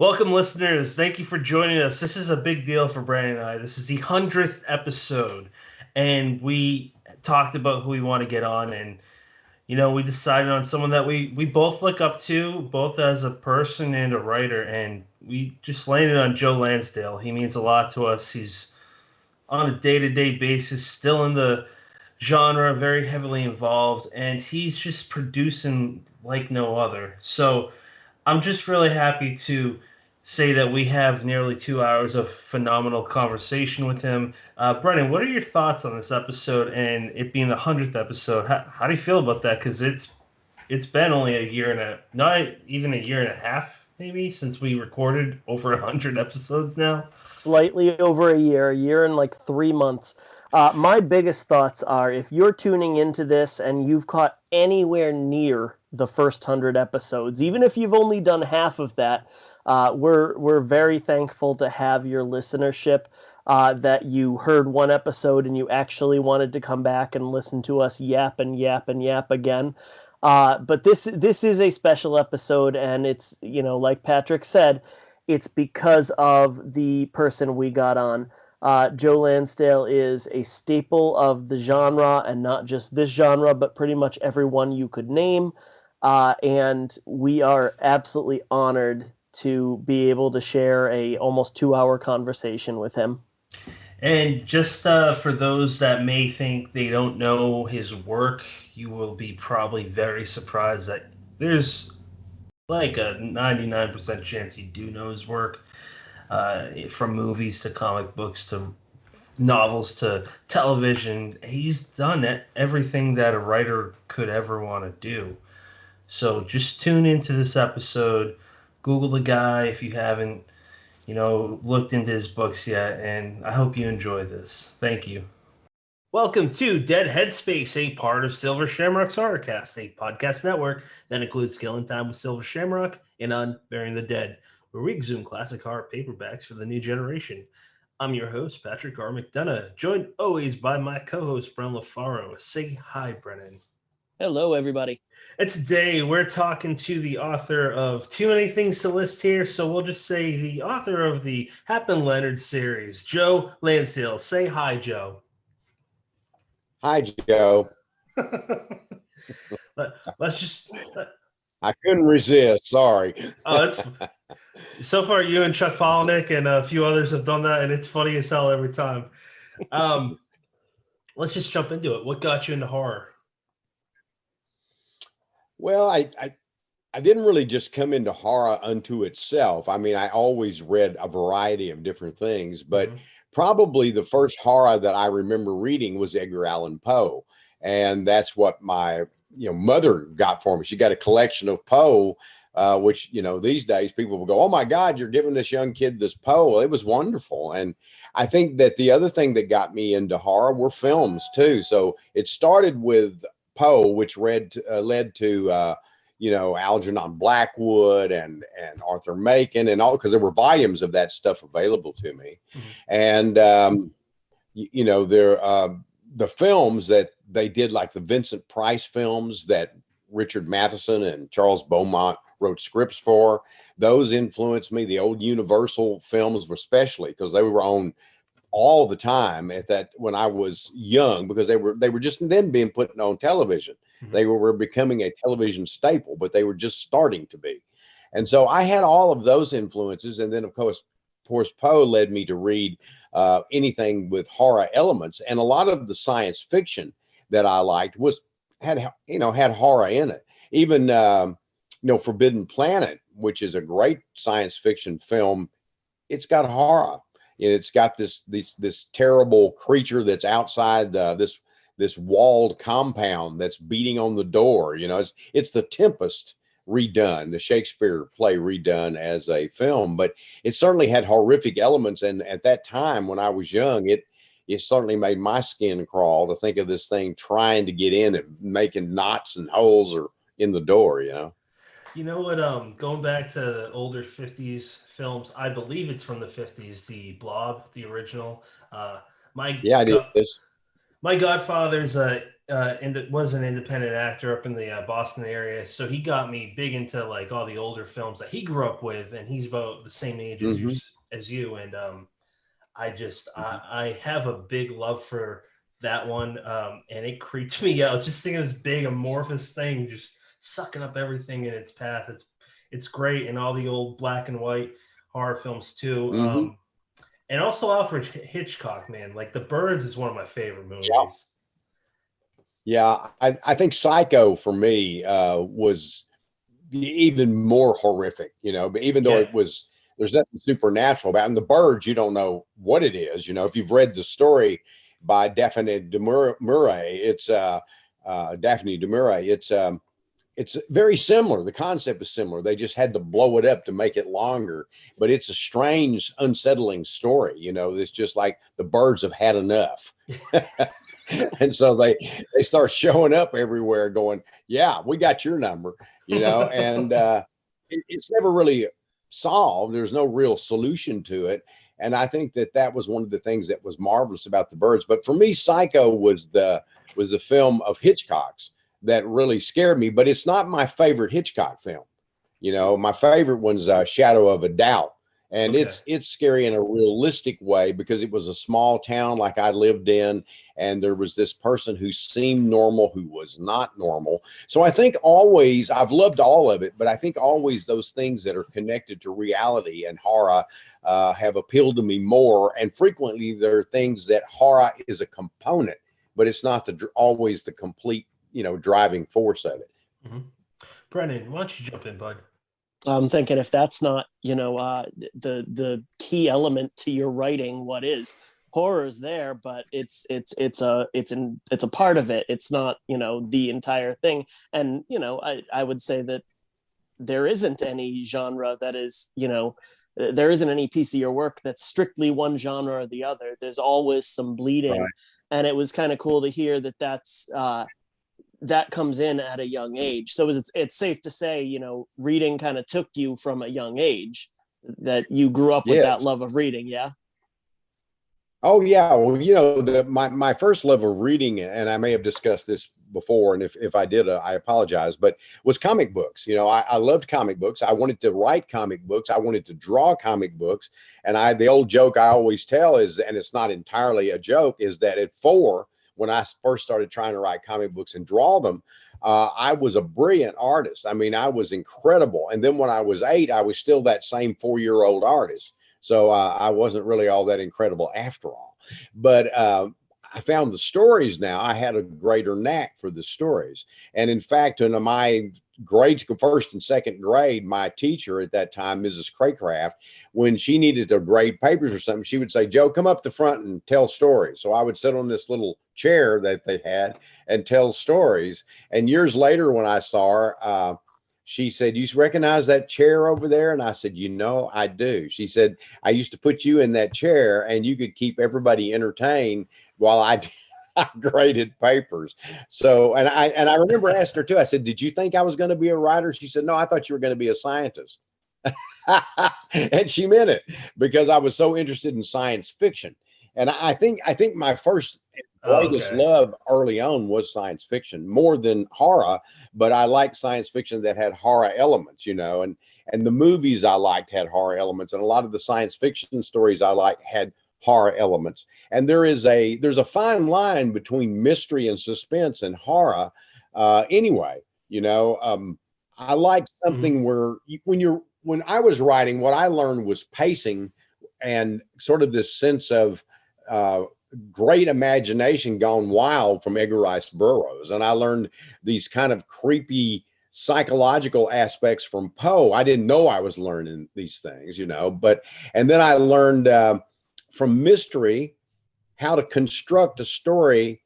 Welcome, listeners. Thank you for joining us. This is a big deal for Brandon and I. This is the 100th episode, and we talked about who we want to get on, and we decided on someone that we both look up to, both as a person and a writer, and we just landed on Joe Lansdale. He means a lot to us. He's on a day-to-day basis, still in the genre, very heavily involved, and he's just producing like no other. So I'm just really happy to say that we have nearly 2 hours of phenomenal conversation with him. Brennan, what are your thoughts on this episode and it being the 100th episode? How do you feel about that? Because it's been only a year and not even a year and a half, maybe, since we recorded over 100 episodes now. Slightly over a year and like 3 months. My biggest thoughts are if you're tuning into this and you've caught anywhere near the first 100 episodes, even if you've only done half of that, we're very thankful to have your listenership. That you heard one episode and you actually wanted to come back and listen to us yap and yap and yap again. But this is a special episode, and it's, like Patrick said, it's because of the person we got on. Joe Lansdale is a staple of the genre, and not just this genre, but pretty much everyone you could name. And we are absolutely honored to be able to share a almost 2 hour conversation with him. And just for those that may think they don't know his work, you will be probably very surprised that there's like a 99% chance you do know his work, from movies to comic books to novels to television. He's done everything that a writer could ever want to do. So just tune into this episode. Google the guy if you haven't, looked into his books yet, and I hope you enjoy this. Thank you. Welcome to Dead Headspace, a part of Silver Shamrock's Horrorcast, a podcast network that includes Killing Time with Silver Shamrock and Unburying the Dead, where we exhume classic horror paperbacks for the new generation. I'm your host, Patrick R. McDonough, joined always by my co-host, Bren LaFaro. Say hi, Brennan. Hello, everybody. And today we're talking to the author of too many things to list here, so we'll just say the author of the Hap and Leonard series, Joe Lansdale. Say hi, Joe. Hi, Joe. Let's just. I couldn't resist. Sorry. Oh, that's so far. You and Chuck Palahniuk and a few others have done that, and it's funny as hell every time. Let's just jump into it. What got you into horror? Well, I didn't really just come into horror unto itself. I mean, I always read a variety of different things, but probably the first horror that I remember reading was Edgar Allan Poe, and that's what my mother got for me. She got a collection of Poe, which these days people will go, "Oh my God, you're giving this young kid this Poe." Well, it was wonderful, and I think that the other thing that got me into horror were films too. So it started with Poe, which led to Algernon Blackwood and Arthur Machen and all, because there were volumes of that stuff available to me. And the films that they did, like the Vincent Price films that Richard Matheson and Charles Beaumont wrote scripts for, those influenced me. The old Universal films especially, because they were on all the time when I was young, because they were just then being put on television. They were becoming a television staple, but they were just starting to be. And so I had all of those influences. And then of course Poe led me to read anything with horror elements. And a lot of the science fiction that I liked had horror in it. Even Forbidden Planet, which is a great science fiction film, it's got horror. It's got this terrible creature that's outside this walled compound that's beating on the door. It's the Tempest redone, the Shakespeare play redone as a film, but it certainly had horrific elements. And at that time, when I was young, it certainly made my skin crawl to think of this thing trying to get in and making knots and holes or in the door. You know what? Going back to the older 50s films, I believe it's from the 50s, the Blob, the original. It is. My godfather's a was an independent actor up in the Boston area, so he got me big into like all the older films that he grew up with, and he's about the same age as Hmm. you. And I have a big love for that one, and it creeped me out just seeing this big amorphous thing just sucking up everything in its path. It's great, and all the old black and white horror films too. Hmm. And also Alfred Hitchcock, man, like The Birds is one of my favorite movies. Yeah, I think Psycho for me was even more horrific, but even though Yeah. it was, there's nothing supernatural about it. And the birds, you don't know what it is. If you've read the story by Daphne du Maurier, Daphne du Maurier, it's very similar. The concept is similar. They just had to blow it up to make it longer, but it's a strange, unsettling story. It's just like the birds have had enough. And so they start showing up everywhere going, yeah, we got your number, and it's never really solved. There's no real solution to it. And I think that was one of the things that was marvelous about the birds. But for me, Psycho was the film of Hitchcock's that really scared me, but it's not my favorite Hitchcock film. My favorite one's Shadow of a Doubt. And Okay. it's scary in a realistic way because it was a small town like I lived in, and there was this person who seemed normal who was not normal. So I think always, I've loved all of it, but I think always those things that are connected to reality and horror have appealed to me more. And frequently there are things that horror is a component, but it's not always the complete, driving force of it. Mm-hmm. Brennan, why don't you jump in, bud? I'm thinking if that's not, the key element to your writing, what is? Horror is there, but it's a part of it. It's not, the entire thing. And I would say that there isn't any genre that is, there isn't any piece of your work that's strictly one genre or the other. There's always some bleeding, Right. and it was kind of cool to hear that comes in at a young age. So it's safe to say, reading kind of took you from a young age, that you grew up with that Yes. love of reading. Yeah. Oh yeah, well, my first love of reading, and I may have discussed this before, and if I did, I apologize, but was comic books. I loved comic books. I wanted to write comic books. I wanted to draw comic books, and the old joke I always tell is, and it's not entirely a joke, is that at 4, when I first started trying to write comic books and draw them, I was a brilliant artist. I mean, I was incredible. And then when I was 8, I was still that same 4-year-old artist. So I wasn't really all that incredible after all. But I found the stories now. I had a greater knack for the stories. And in fact, in my grades, first and second grade, my teacher at that time, Mrs. Craycraft, when she needed to grade papers or something, she would say, Joe, come up the front and tell stories. So I would sit on this little chair that they had and tell stories. And years later, when I saw her, she said, you recognize that chair over there? And I said, I do. She said, I used to put you in that chair and you could keep everybody entertained while I graded papers. So, and I remember asking her too, I said, did you think I was going to be a writer? She said, no, I thought you were going to be a scientist. And she meant it because I was so interested in science fiction. And I think my first greatest love early on was science fiction more than horror, but I liked science fiction that had horror elements, and the movies I liked had horror elements, and a lot of the science fiction stories I liked had horror elements. And there's a fine line between mystery and suspense and horror. Anyway, I like something where when I was writing, what I learned was pacing and sort of this sense of great imagination gone wild from Edgar Rice Burroughs. And I learned these kind of creepy psychological aspects from Poe. I didn't know I was learning these things, and then I learned from mystery how to construct a story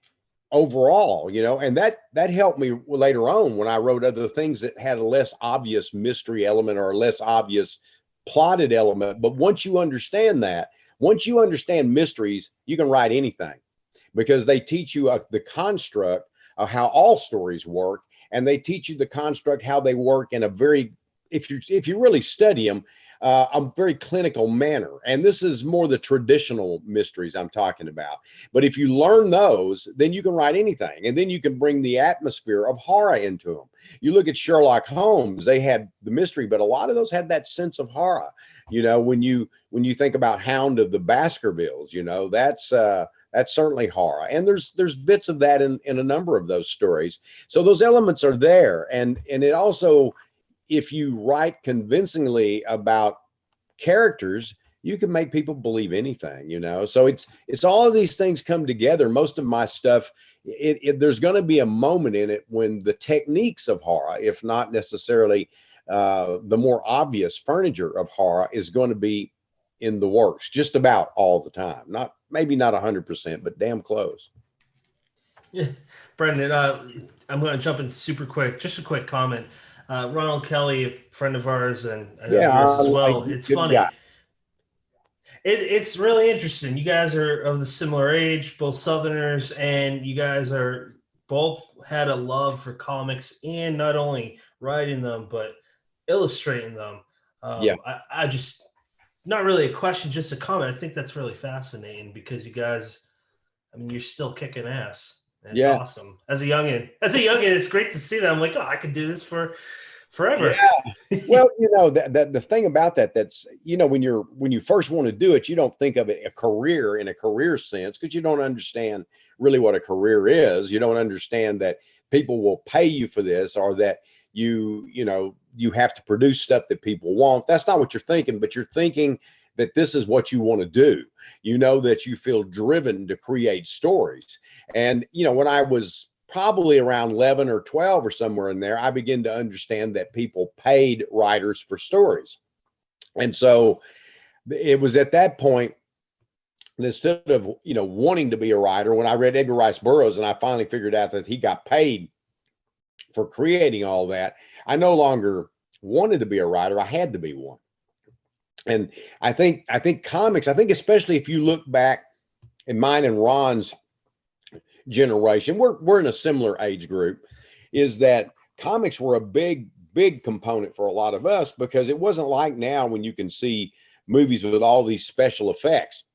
overall, and that helped me later on when I wrote other things that had a less obvious mystery element or a less obvious plotted element. But once you understand mysteries, you can write anything because they teach you the construct of how all stories work, and they teach you the construct how they work in a very, if you really study them, a very clinical manner. And this is more the traditional mysteries I'm talking about. But if you learn those, then you can write anything. And then you can bring the atmosphere of horror into them. You look at Sherlock Holmes, they had the mystery, but a lot of those had that sense of horror. When you think about Hound of the Baskervilles, that's certainly horror. And there's bits of that in a number of those stories. So those elements are there. And it also, if you write convincingly about characters, you can make people believe anything, So it's all of these things come together. Most of my stuff, there's going to be a moment in it when the techniques of horror, if not necessarily the more obvious furniture of horror, is going to be in the works just about all the time. Maybe not 100%, but damn close. Yeah. Brendan, I'm going to jump in super quick. Just a quick comment. Ronald Kelly, a friend of ours, and I know yours as well. It's funny. It's really interesting. You guys are of the similar age, both Southerners, and you guys are both had a love for comics and not only writing them, but illustrating them. I just, not really a question, just a comment. I think that's really fascinating because you guys, you're still kicking ass. And it's awesome. As a youngin', it's great to see that. I'm like, I could do this for forever. Yeah. Well, the thing about that's, when you first want to do it, you don't think of it a career in a career sense, because you don't understand really what a career is. You don't understand that people will pay you for this, or that you have to produce stuff that people want. That's not what you're thinking, but you're thinking that this is what you want to do. That you feel driven to create stories. And, when I was probably around 11 or 12 or somewhere in there, I began to understand that people paid writers for stories. And so it was at that point, instead of, wanting to be a writer, when I read Edgar Rice Burroughs and I finally figured out that he got paid for creating all that, I no longer wanted to be a writer. I had to be one. And I think comics, especially if you look back in mine and Ron's generation, we're in a similar age group, is that comics were a big component for a lot of us, because it wasn't like now when you can see movies with all these special effects.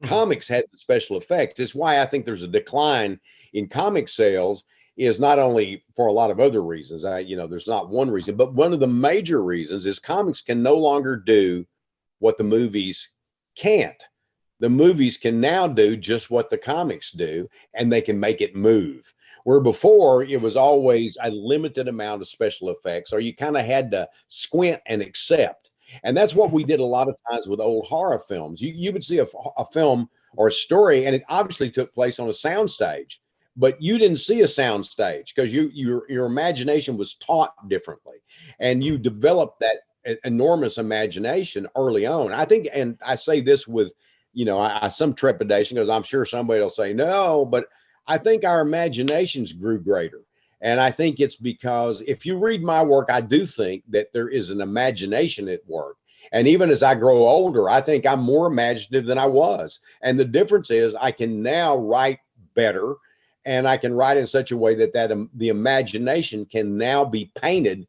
Comics had the special effects. It's why I think there's a decline in comic sales, is not only for a lot of other reasons. There's not one reason, but one of the major reasons is comics can no longer do what the movies can't. The movies can now do just what the comics do, and they can make it move. Where before it was always a limited amount of special effects, or you kind of had to squint and accept. And that's what we did a lot of times with old horror films. You would see a film or a story, and it obviously took place on a soundstage, but you didn't see a soundstage because your imagination was taught differently, and you developed that enormous imagination early on. I think, and I say this with, some trepidation, because I'm sure somebody will say no, but I think our imaginations grew greater. And I think it's because if you read my work, I do think that there is an imagination at work. And even as I grow older, I think I'm more imaginative than I was. And the difference is I can now write better, and I can write in such a way that the imagination can now be painted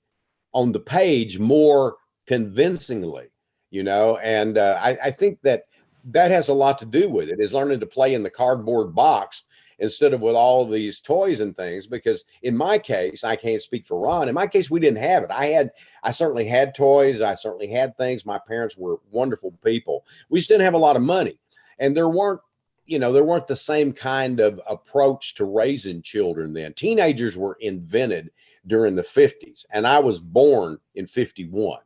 on the page more convincingly, and I think that has a lot to do with it, is learning to play in the cardboard box instead of with all of these toys and things. Because in my case, I can't speak for Ron. In my case, we didn't have it. I certainly had toys. I certainly had things. My parents were wonderful people. We just didn't have a lot of money, and there weren't the same kind of approach to raising children then. Teenagers were invented during the 50s, and I was born in 51.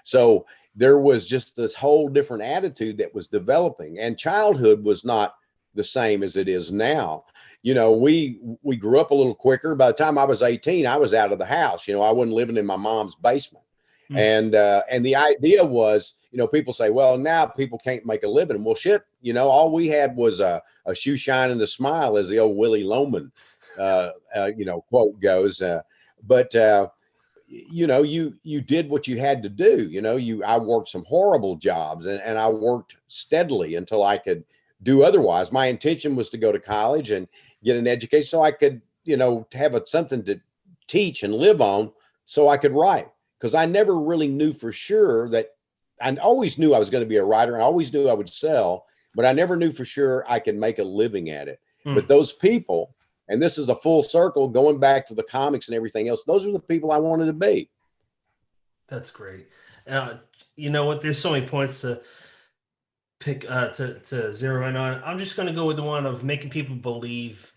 So there was just this whole different attitude that was developing, and childhood was not the same as it is now. We grew up a little quicker. By the time I was 18, I was out of the house. I wasn't living in my mom's basement. And the idea was, people say, well, now people can't make a living. Well, shit, all we had was a shoe shine and a smile, as the old Willie Loman, quote goes. But you did what you had to do. I worked some horrible jobs, and I worked steadily until I could do otherwise. My intention was to go to college and get an education so I could, have something to teach and live on, so I could write. Because I never really knew for sure that I always knew I was going to be a writer, and I always knew I would sell, but I never knew for sure I could make a living at it. But those people, and this is a full circle going back to the comics and everything else, those are the people I wanted to be. That's great. You know what? There's so many points to pick to zero in on. I'm just going to go with the one of making people believe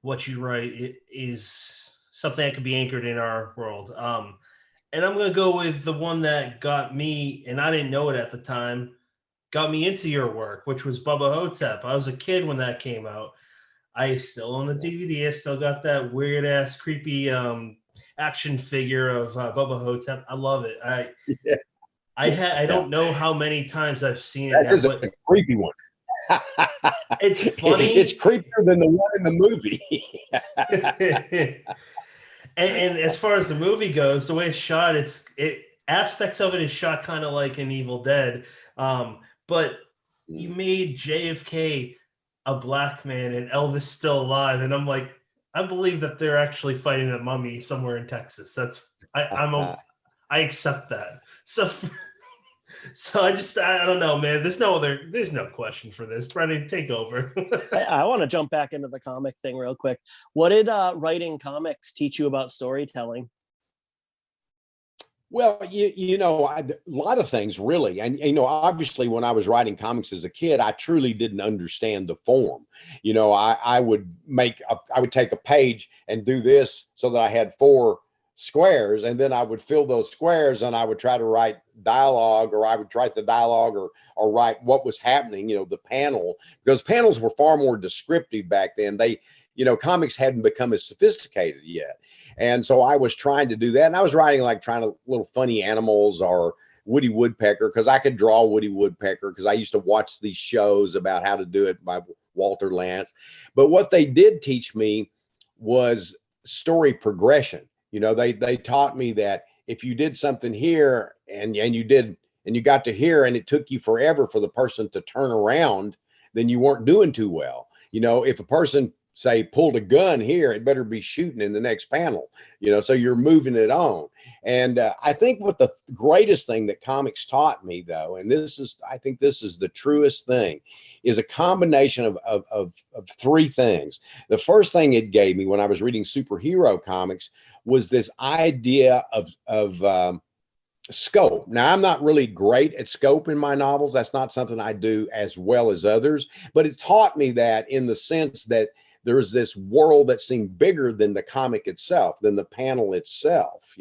what you write is something that could be anchored in our world. And I'm going to go with the one that got me, and I didn't know it at the time, got me into your work, which was Bubba Hotep. I was a kid when that came out. I still own the DVD. I still got that weird ass, creepy action figure of Bubba Hotep. I love it. Yeah. I don't know how many times I've seen it That now, is but a creepy one. it's funny. It's creepier than the one in the movie. and as far as the movie goes, the way it's shot, aspects of it is shot kind of like in Evil Dead. But you made JFK a black man and Elvis still alive, and I'm like, I believe that they're actually fighting a mummy somewhere in Texas. I accept that. So I don't know, man. There's no question for this. Brendan, take over. I want to jump back into the comic thing real quick. What did writing comics teach you about storytelling? Well, a lot of things really. And, obviously when I was writing comics as a kid, I truly didn't understand the form. I would take a page and do this so that I had 4 squares, and then I would fill those squares and I would try to write dialogue, or I would write the dialogue or write what was happening, the panel, because panels were far more descriptive back then. Comics hadn't become as sophisticated yet. And so I was trying to do that. And I was writing little funny animals or Woody Woodpecker, because I could draw Woody Woodpecker, because I used to watch these shows about how to do it by Walter Lantz. But what they did teach me was story progression. They taught me that if you did something here and you got to here and it took you forever for the person to turn around, then you weren't doing too well. If a person say pulled a gun here, it better be shooting in the next panel, so you're moving it on. And I think what the greatest thing that comics taught me, though, and I think this is the truest thing, is a combination of 3 things. The first thing it gave me when I was reading superhero comics was this idea of scope. Now, I'm not really great at scope in my novels. That's not something I do as well as others, but it taught me that in the sense that there's this world that seemed bigger than the comic itself, than the panel itself,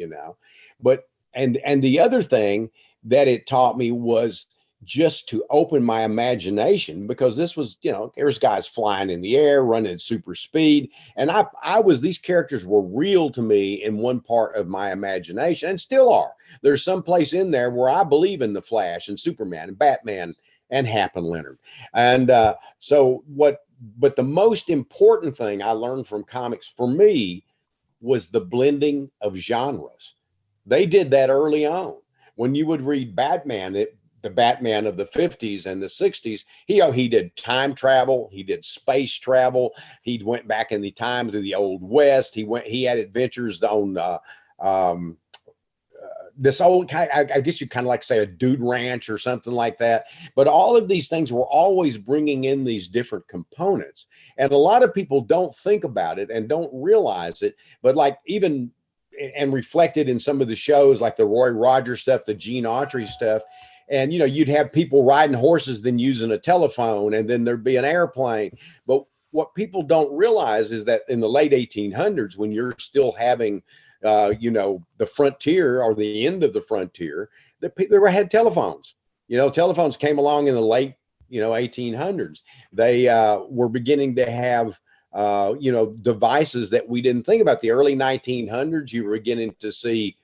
But and the other thing that it taught me was just to open my imagination, because this was, there's guys flying in the air, running at super speed. And these characters were real to me in one part of my imagination, and still are. There's some place in there where I believe in the Flash and Superman and Batman and Hap and Leonard. And but the most important thing I learned from comics for me was the blending of genres. They did that early on. When you would read Batman, the Batman of the 50s and the 60s, he did time travel, he did space travel, he went back in the time to the Old West, he had adventures on this old, I guess you kind of like say a dude ranch or something like that. But all of these things were always bringing in these different components. And a lot of people don't think about it and don't realize it, but and reflected in some of the shows like the Roy Rogers stuff, the Gene Autry stuff. And, you'd have people riding horses, then using a telephone, and then there'd be an airplane. But what people don't realize is that in the late 1800s, when you're still having the frontier or the end of the frontier, they had telephones. Telephones came along in the late, 1800s. They were beginning to have, devices that we didn't think about. The early 1900s, you were beginning to see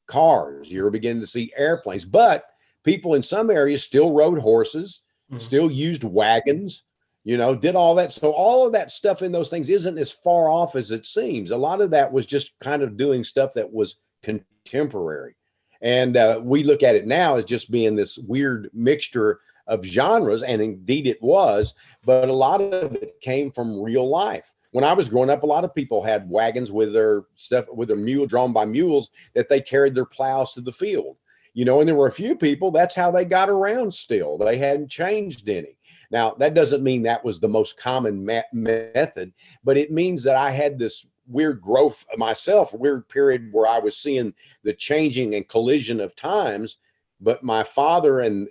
cars. You were beginning to see airplanes. But people in some areas still rode horses, still used wagons, did all that. So all of that stuff in those things isn't as far off as it seems. A lot of that was just kind of doing stuff that was contemporary. And we look at it now as just being this weird mixture of genres, and indeed it was, but a lot of it came from real life. When I was growing up, a lot of people had wagons with their stuff, with their mule, drawn by mules, that they carried their plows to the field. you know, and there were a few people, that's how they got around still. They hadn't changed any. Now, that doesn't mean that was the most common method, but it means that I had this weird growth myself, a weird period where I was seeing the changing and collision of times. But my father and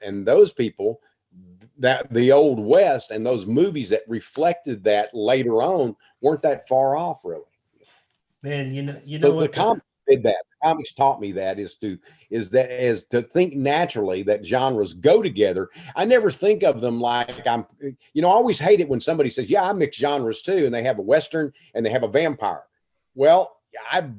those people, that the old West and those movies that reflected that later on weren't that far off, really. Man, you know So the what? comics did that. The comics taught me that is to think naturally, that genres go together. I never think of them like I'm, you know, I always hate it when somebody says, yeah, I mix genres too, and they have a Western and they have a vampire. Well, I've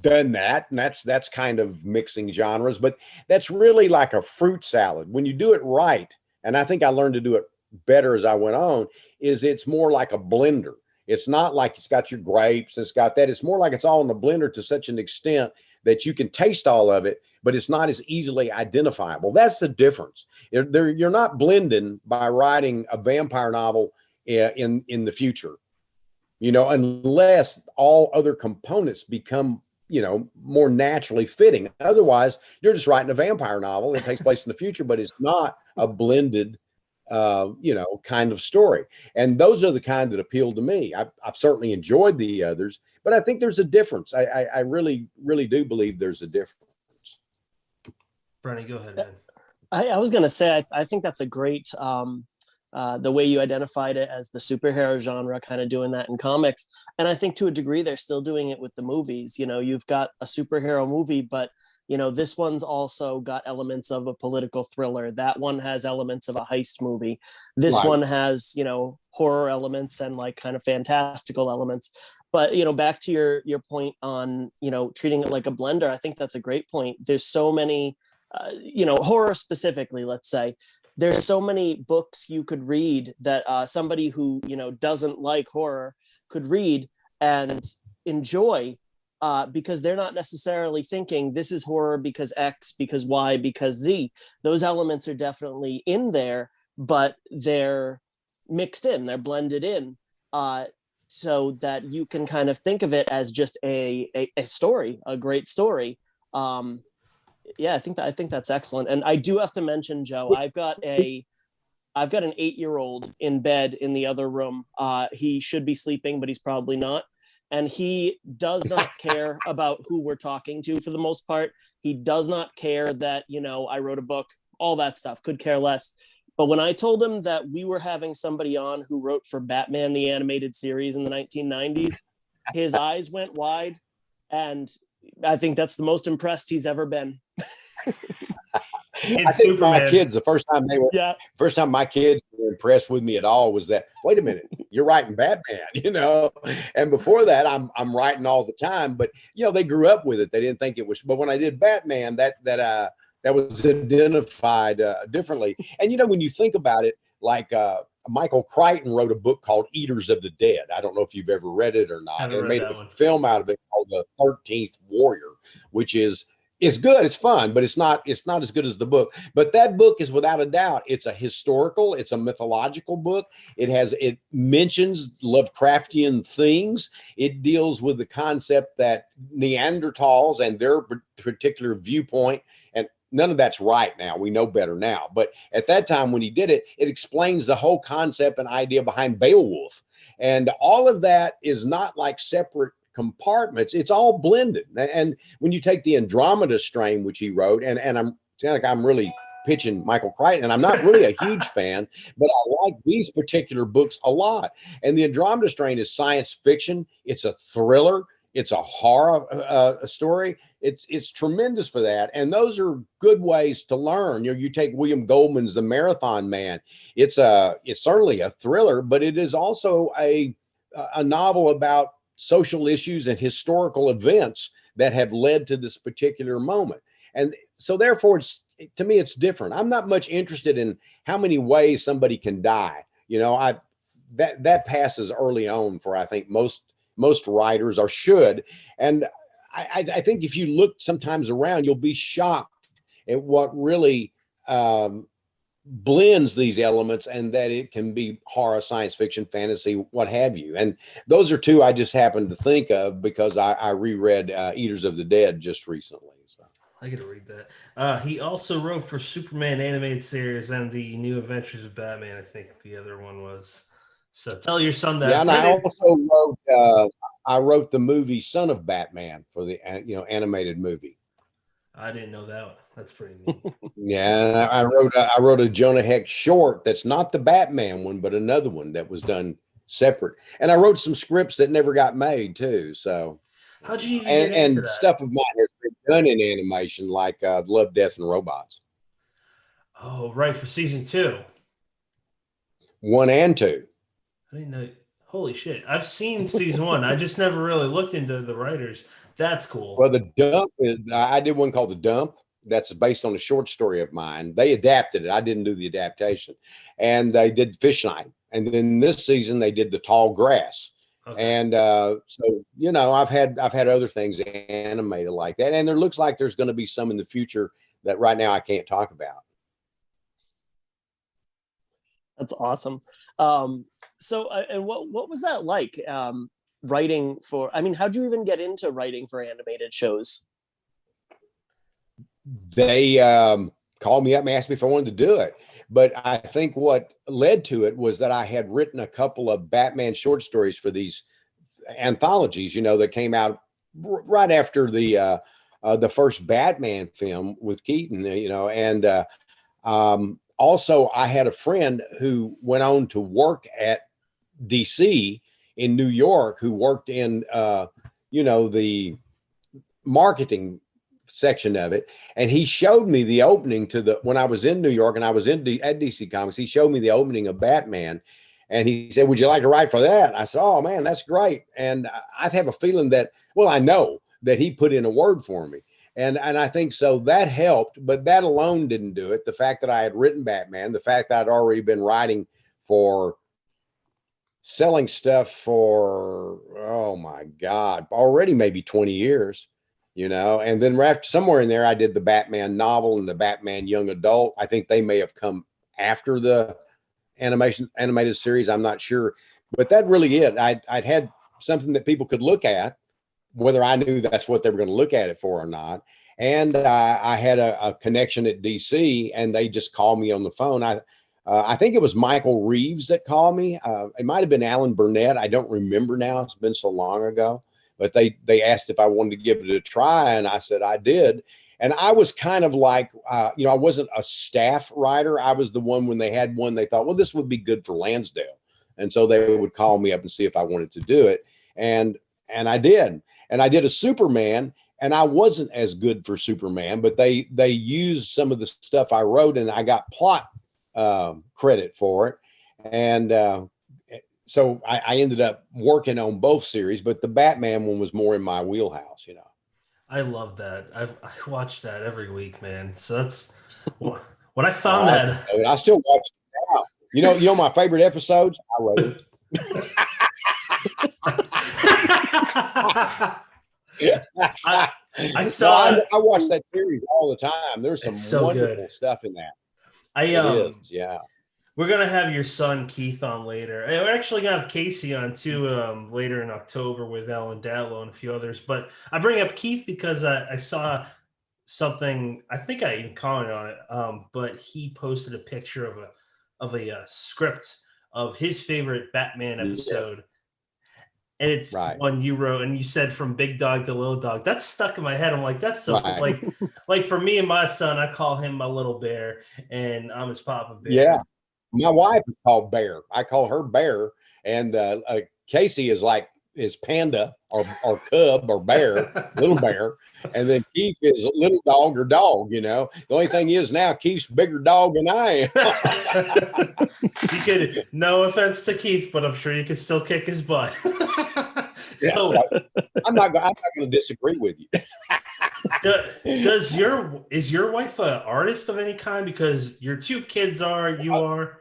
done that, and that's kind of mixing genres, but that's really like a fruit salad. When you do it right, and I think I learned to do it better as I went on, is it's more like a blender. It's not like it's got your grapes, it's got that. It's more like it's all in the blender to such an extent that you can taste all of it, but it's not as easily identifiable. That's the difference. You're not blending by writing a vampire novel in the future, you know, unless all other components become, you know, more naturally fitting. Otherwise, you're just writing a vampire novel. It takes place in the future, but it's not a blended you know, kind of story. And those are the kind that appeal to me. I've certainly enjoyed the others, but I think there's a difference. I really, really do believe there's a difference. Brenny, go ahead, man. I was going to say, I think that's a great, the way you identified it as the superhero genre, kind of doing that in comics. And I think to a degree, they're still doing it with the movies. You know, you've got a superhero movie, but you know, this one's also got elements of a political thriller. That one has elements of a heist movie. This Right. one has, you know, horror elements and like kind of fantastical elements. But, you know, back to your point on, you know, treating it like a blender, I think that's a great point. There's so many, you know, horror specifically, let's say, there's so many books you could read that somebody who, you know, doesn't like horror could read and enjoy, because they're not necessarily thinking this is horror because X, because Y, because Z. Those elements are definitely in there, but they're mixed in, they're blended in, so that you can kind of think of it as just a story, a great story. Yeah, I think that's excellent. And I do have to mention, Joe, I've got an 8-year-old in bed in the other room. He should be sleeping, but he's probably not. And he does not care about who we're talking to for the most part. He does not care that, you know, I wrote a book, all that stuff, could care less. But when I told him that we were having somebody on who wrote for Batman, the animated series in the 1990s, his eyes went wide. And I think that's the most impressed he's ever been. I think my kids, the first time my kids were impressed with me at all was that, wait a minute, you're writing Batman, you know? And before that, I'm writing all the time, but you know, they grew up with it. They didn't think it was, but when I did Batman, that was identified differently. And you know, when you think about it, like Michael Crichton wrote a book called Eaters of the Dead. I don't know if you've ever read it or not. They made a film out of it called The 13th Warrior, which is, it's good, it's fun, but it's not as good as the book. But that book is, without a doubt, it's a historical, it's a mythological book. It mentions Lovecraftian things. It deals with the concept that Neanderthals and their particular viewpoint, and none of that's right now. We know better now. But at that time when he did it, it explains the whole concept and idea behind Beowulf. And all of that is not like separate compartments. It's all blended. And when you take the Andromeda strain, which he wrote, and I'm sound like I'm really pitching Michael Crichton, and I'm not really a huge fan, but I like these particular books a lot. And the Andromeda strain is science fiction. It's a thriller. It's a horror story. It's tremendous for that. And those are good ways to learn. You know, you take William Goldman's The Marathon Man. It's certainly a thriller, but it is also a novel about social issues and historical events that have led to this particular moment. And so therefore, to me, it's different. I'm not much interested in how many ways somebody can die. You know, that passes early on for, I think, most writers, or should. And I think if you look sometimes around, you'll be shocked at what really blends these elements, and that it can be horror, science fiction, fantasy, what have you. And those are two I just happened to think of because I reread Eaters of the Dead just recently. So. I gotta read that. He also wrote for Superman animated series and the New Adventures of Batman. I think the other one was. So tell your son Yeah, that and I printed. also wrote I wrote the movie Son of Batman for the animated movie. I didn't know that one. That's pretty neat. Yeah, and I wrote a Jonah Hex short that's not the Batman one, but another one that was done separate. And I wrote some scripts that never got made too. So How'd you even and get into that? stuff of mine has been done in animation, like Love, Death, and Robots, Oh, right, for season 2. 1 and 2. I didn't know. Holy shit. I've seen season 1. I just never really looked into the writers. That's cool. Well, the dump is, I did one called The Dump. That's based on a short story of mine. They adapted it. I didn't do the adaptation. And they did Fish Night. And then this season they did The Tall Grass. Okay. And so I've had other things animated like that. And there looks like there's going to be some in the future that right now I can't talk about. That's awesome. And what was that like? Writing for, I mean, how'd you even get into writing for animated shows? They called me up and asked me if I wanted to do it. But I think what led to it was that I had written a couple of Batman short stories for these anthologies, that came out right after the first Batman film with Keaton, and also I had a friend who went on to work at DC in New York, who worked in the marketing section of it, and he showed me the opening to when I was in New York and I was at DC Comics. He showed me the opening of Batman, and he said, "Would you like to write for that?" I said, "Oh man, that's great." And I have a feeling that, well, I know that he put in a word for me, and I think so that helped, but that alone didn't do it. The fact that I had written Batman, the fact that I'd already been writing for selling stuff for, oh my God, already maybe 20 years, and then after, somewhere in there, I did the Batman novel and the Batman young adult. I think they may have come after the animated series. I'm not sure, but that really it. I'd had something that people could look at, whether I knew that's what they were going to look at it for or not. And I had a connection at DC, and they just called me on the phone. I think it was Michael Reeves that called me. It might have been Alan Burnett. I don't remember now. It's been so long ago. But they asked if I wanted to give it a try, and I said I did. And I was kind of like, I wasn't a staff writer. I was the one when they had one, they thought, well, this would be good for Lansdale. And so they would call me up and see if I wanted to do it. And I did. And I did a Superman, and I wasn't as good for Superman, but they used some of the stuff I wrote, and I got plot credit for it. And so I ended up working on both series, but the Batman one was more in my wheelhouse, I love that. I watch that every week, man. So that's when I found that. I still watch it now. You know my favorite episodes? I wrote them. I saw. I watch that series all the time. There's some so wonderful good. stuff in that. It is, yeah. We're gonna have your son Keith on later. And we're actually gonna have Casey on too later in October with Alan Datlow and a few others. But I bring up Keith because I saw something. I think I even commented on it. But he posted a picture of a script of his favorite Batman episode. And it's right. One you wrote, and you said from big dog to little dog. That's stuck in my head. I'm like, that's so right. like for me and my son, I call him my little bear, and I'm his papa bear. Yeah, my wife is called Bear. I call her Bear, and Casey is Panda or Cub or Bear, little bear, and then Keith is little dog or dog. The only thing is now Keith's bigger dog than I am. You could, no offense to Keith, but I'm sure you could still kick his butt. So I'm not going to disagree with you. Is your wife an artist of any kind? Because your two kids are, you are.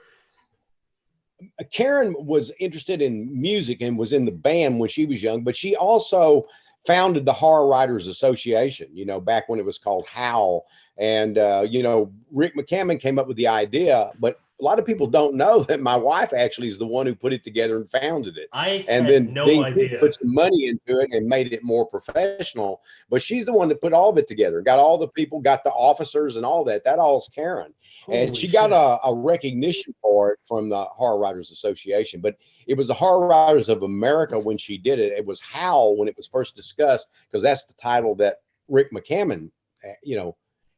Karen was interested in music and was in the band when she was young, but she also founded the Horror Writers Association, back when it was called HOWL. And, Rick McCammon came up with the idea, but lot of people don't know that my wife actually is the one who put it together and founded it. I And had then no Dean idea. put some money into it and made it more professional. But she's the one that put all of it together, got all the people, got the officers and all that. That all's Karen. And Holy she got shit. a recognition for it from the Horror Writers Association. But it was the Horror Writers of America when she did it. It was Howl when it was first discussed, because that's the title that Rick McCammon,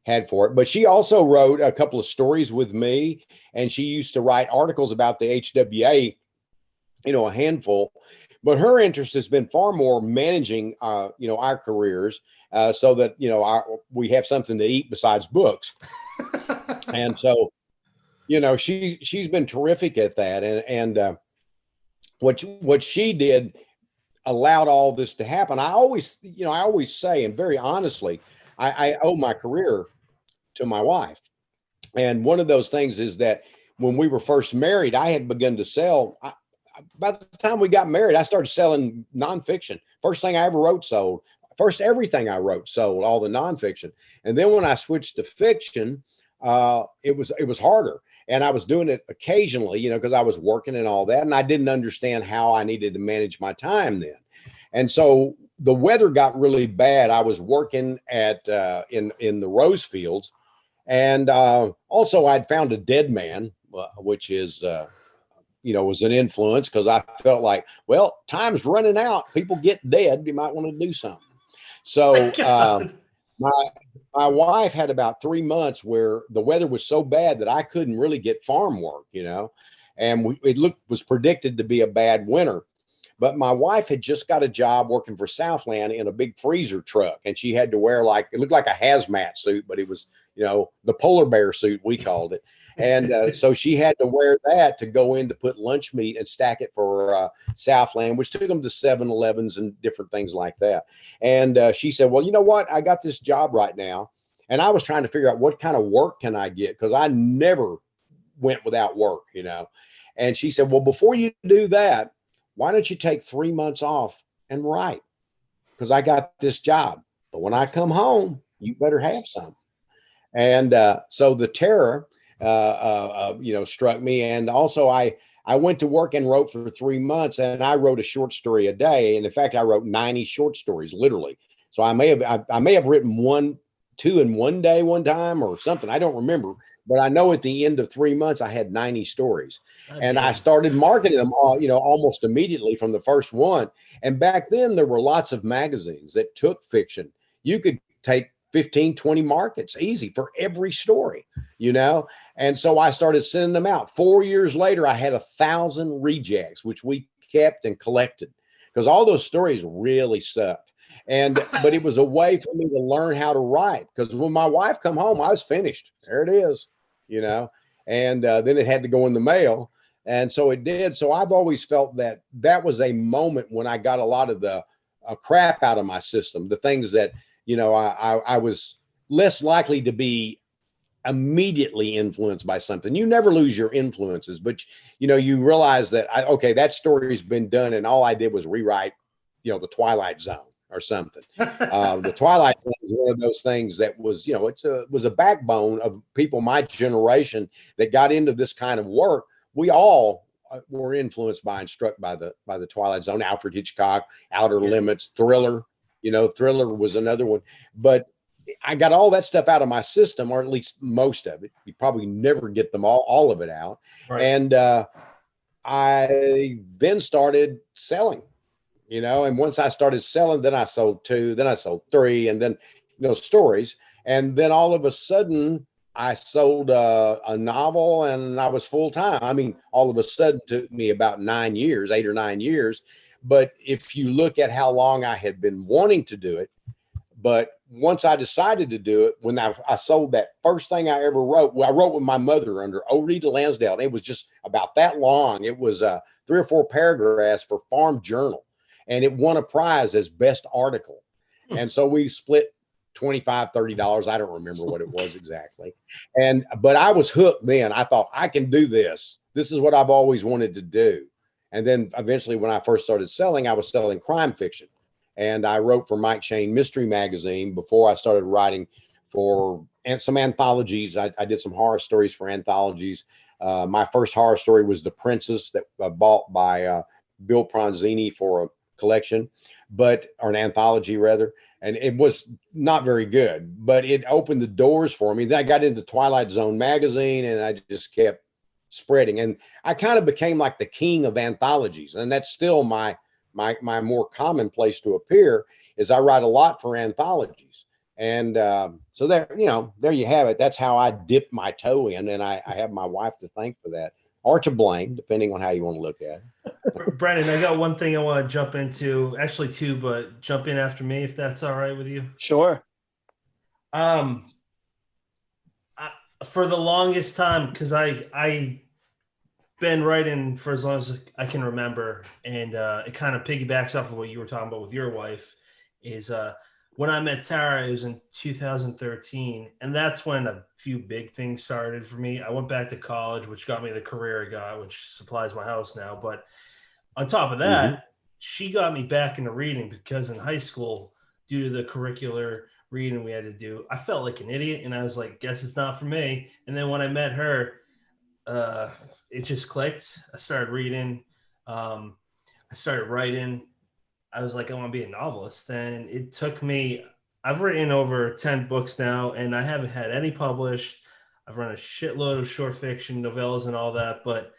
had for it. But she also wrote a couple of stories with me, and she used to write articles about the HWA, a handful. But her interest has been far more managing, our careers, so that we have something to eat besides books. And so, she's been terrific at that, and what she did allowed all this to happen. I always say, and very honestly, I owe my career to my wife. And one of those things is that when we were first married, I had begun to sell. By the time we got married, I started selling nonfiction. First thing I ever wrote sold. First, everything I wrote sold, all the nonfiction. And then when I switched to fiction, it was harder. And I was doing it occasionally, because I was working and all that. And I didn't understand how I needed to manage my time then. And so the weather got really bad. I was working at in the rose fields. And also I'd found a dead man, which is, was an influence, because I felt like, well, time's running out. People get dead. You might want to do something. So my wife had about 3 months where the weather was so bad that I couldn't really get farm work, and it was predicted to be a bad winter. But my wife had just got a job working for Southland in a big freezer truck, and she had to wear it looked like a hazmat suit, but it was, the polar bear suit, we called it. And so she had to wear that to go in to put lunch meat and stack it for Southland, which took them to 7-Elevens and different things like that. And she said, well, you know what? I got this job right now. And I was trying to figure out what kind of work can I get, because I never went without work, And she said, well, before you do that, why don't you take 3 months off and write? Because I got this job. But when I come home, you better have some. And so the terror, struck me. And also I went to work and wrote for 3 months, and I wrote a short story a day. And in fact, I wrote 90 short stories, literally. So I may have written 2 in one day one time or something. I don't remember, but I know at the end of 3 months, I had 90 stories. And I started marketing them all, almost immediately from the first one. And back then there were lots of magazines that took fiction. You could take 15, 20 markets easy for every story, And so I started sending them out. 4 years later, I had 1,000 rejects, which we kept and collected, because all those stories really sucked. But it was a way for me to learn how to write, because when my wife come home, I was finished. There it is, and then it had to go in the mail. And so it did. So I've always felt that was a moment when I got a lot of the crap out of my system, the things that, I was less likely to be immediately influenced by something. You never lose your influences, but you realize that that story's been done, and all I did was rewrite, the Twilight Zone or something. The Twilight Zone is one of those things that was, was a backbone of people my generation that got into this kind of work. We all were influenced by and struck by the Twilight Zone. Alfred Hitchcock, Outer Limits, Thriller. Thriller was another one. But I got all that stuff out of my system, or at least most of it. You probably never get them all of it out. Right. And I then started selling, and once I started selling, then I sold 2, then I sold 3, and then, stories. And then all of a sudden I sold a novel, and I was full time. I mean, all of a sudden it took me about 9 years, 8 or 9 years. But if you look at how long I had been wanting to do it, but once I decided to do it, when I sold that first thing I ever wrote, I wrote with my mother under Rita Lansdale. It was just about that long. It was 3 or 4 paragraphs for Farm Journal, and it won a prize as best article. And so we split $25, $30. I don't remember what it was exactly. But I was hooked then. I thought, I can do this. This is what I've always wanted to do. And then eventually, when I first started selling, I was selling crime fiction. And I wrote for Mike Shane Mystery Magazine before I started writing for some anthologies. I did some horror stories for anthologies. My first horror story was The Princess, that I bought by Bill Pronzini for a collection, or an anthology rather. And it was not very good, but it opened the doors for me. Then I got into Twilight Zone magazine, and I just kept spreading. And I kind of became like the king of anthologies. And that's still my more common place to appear, is I write a lot for anthologies. And so there you have it. That's how I dip my toe in, and I have my wife to thank for that, or to blame, depending on how you want to look at it. Brennan, I got one thing I want to jump into. Actually, two, but jump in after me if that's all right with you. Sure. For the longest time, because I been writing for as long as I can remember, and it kind of piggybacks off of what you were talking about with your wife. Is when I met Tara, it was in 2013, and that's when a few big things started for me. I went back to college, which got me the career I got, which supplies my house now. But on top of that, she got me back into reading, because in high school, due to the curricular reading we had to do, I felt like an idiot, and I was like, guess it's not for me. And then when I met her, it just clicked. I started reading. I started writing. I was like, I want to be a novelist. And it took me, I've written over 10 books now, and I haven't had any published. I've run a shitload of short fiction, novellas, and all that, but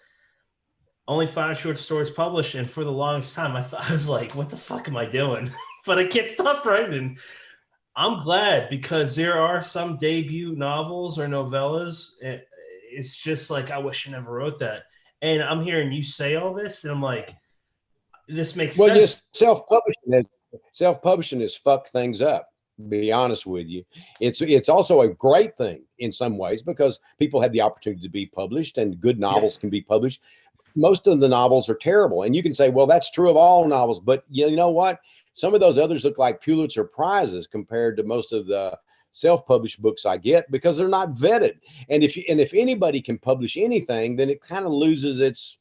only 5 short stories published. And for the longest time, I was like, what the fuck am I doing? But I can't stop writing. I'm glad, because there are some debut novels or novellas. It's just like, I wish I never wrote that. And I'm hearing you say all this, and I'm like, this makes sense. Well, yes, self-publishing has fucked things up, to be honest with you. It's also a great thing in some ways, because people have the opportunity to be published, and good novels can be published. Most of the novels are terrible, and you can say, well, that's true of all novels, but you know what? Some of those others look like Pulitzer Prizes compared to most of the self-published books I get, because they're not vetted. And if anybody can publish anything, then it kind of loses its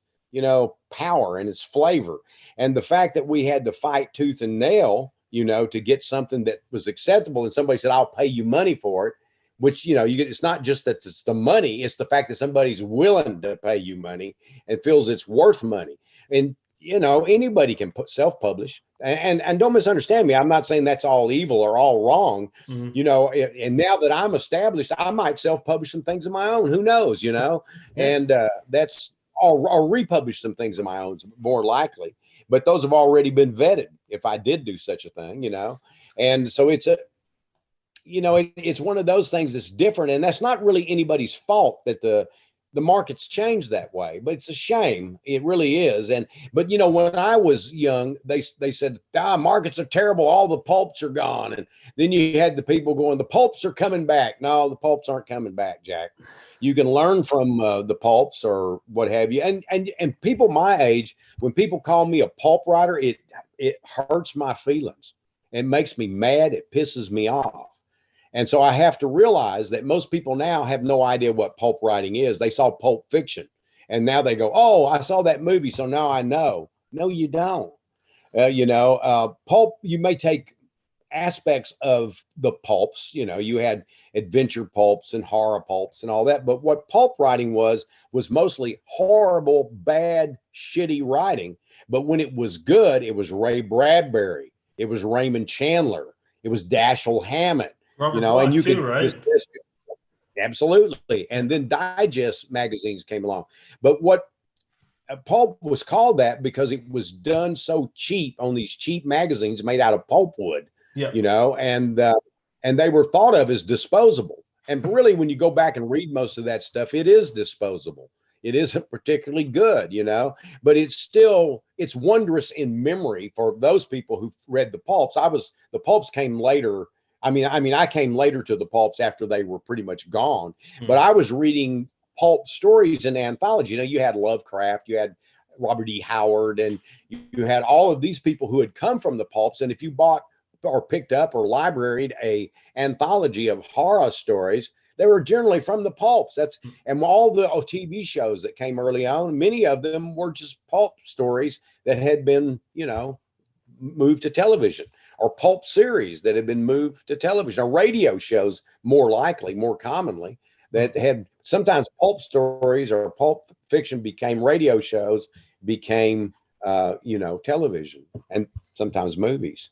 power and its flavor. And the fact that we had to fight tooth and nail, to get something that was acceptable, and somebody said, I'll pay you money for it, which, it's not just that it's the money, it's the fact that somebody's willing to pay you money and feels it's worth money. And, anybody can self-publish, and don't misunderstand me. I'm not saying that's all evil or all wrong, and now that I'm established, I might self-publish some things of my own, who knows, and that's, I'll republish some things of my own, more likely, but those have already been vetted if I did do such a thing, and so it's it's one of those things that's different, and that's not really anybody's fault that the market's changed that way, but it's a shame. It really is. But when I was young, they said, markets are terrible, all the pulps are gone. And then you had the people going, the pulps are coming back. No, the pulps aren't coming back, Jack. You can learn from the pulps or what have you. And people my age, when people call me a pulp writer, it hurts my feelings. It makes me mad. It pisses me off. And so I have to realize that most people now have no idea what pulp writing is. They saw Pulp Fiction, and now they go, oh, I saw that movie, so now I know. No, you don't. Pulp, you may take aspects of the pulps. You had adventure pulps and horror pulps and all that. But what pulp writing was mostly horrible, bad, shitty writing. But when it was good, it was Ray Bradbury. It was Raymond Chandler. It was Dashiell Hammett. Robert Bloch, and you too, right? Absolutely. And then digest magazines came along. But what pulp was called that because it was done so cheap on these cheap magazines made out of pulpwood, and they were thought of as disposable. And really, when you go back and read most of that stuff, it is disposable. It isn't particularly good, but it's wondrous in memory for those people who read the pulps. The pulps came later. I came later to the pulps after they were pretty much gone, but I was reading pulp stories in anthology. You had Lovecraft, you had Robert E. Howard, and you had all of these people who had come from the pulps. And if you bought or picked up or libraried a anthology of horror stories, they were generally from the pulps. And all the TV shows that came early on, many of them were just pulp stories that had been, moved to television, or pulp series that had been moved to television, or radio shows, more commonly, that had sometimes pulp stories or pulp fiction became radio shows, became television, and sometimes movies.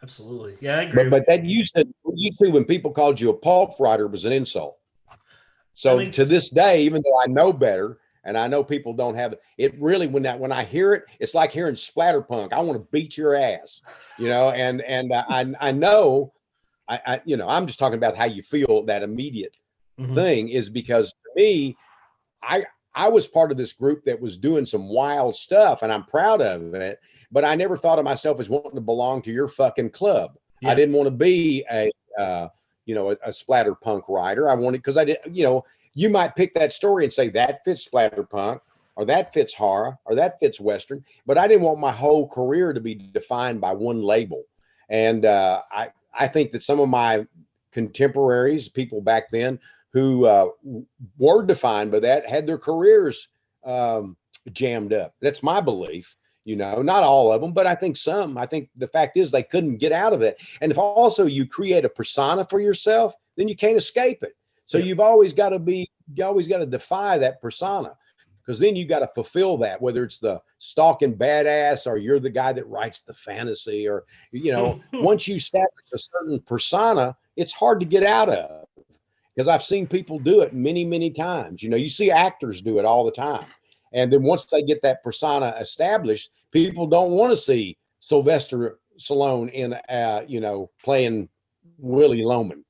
Absolutely. Yeah, I agree. But that used to when people called you a pulp writer was an insult. So to this day, even though I know better and I know people don't have it, really when I hear it, it's like hearing splatterpunk. I want to beat your ass, and I know I'm just talking about how you feel. That immediate thing is because to me, I was part of this group that was doing some wild stuff, and I'm proud of it. But I never thought of myself as wanting to belong to your fucking club. Yeah. I didn't want to be a splatterpunk writer. I wanted, because I did, you might pick that story and say that fits splatterpunk, or that fits horror, or that fits Western. But I didn't want my whole career to be defined by one label. And I think that some of my contemporaries, people back then who were defined by that, had their careers jammed up. That's my belief. Not all of them, but I think some. I think the fact is they couldn't get out of it. And if also you create a persona for yourself, then you can't escape it. So you've always got to defy that persona, because then you got to fulfill that, whether it's the stalking badass or you're the guy that writes the fantasy, or, once you establish a certain persona, it's hard to get out of, because I've seen people do it many, many times. You see actors do it all the time. And then once they get that persona established, people don't want to see Sylvester Stallone in, playing Willie Loman.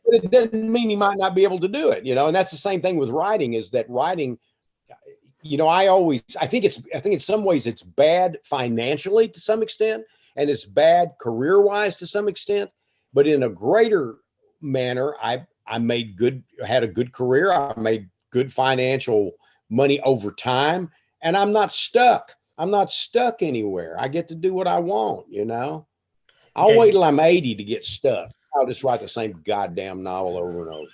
But it doesn't mean you might not be able to do it, and that's the same thing with writing, is that writing, I think in some ways it's bad financially to some extent, and it's bad career-wise to some extent, but in a greater manner, I had a good career. I made good financial money over time, and I'm not stuck. I'm not stuck anywhere. I get to do what I want, I'll wait till I'm 80 to get stuck. I'll just write the same goddamn novel over and over.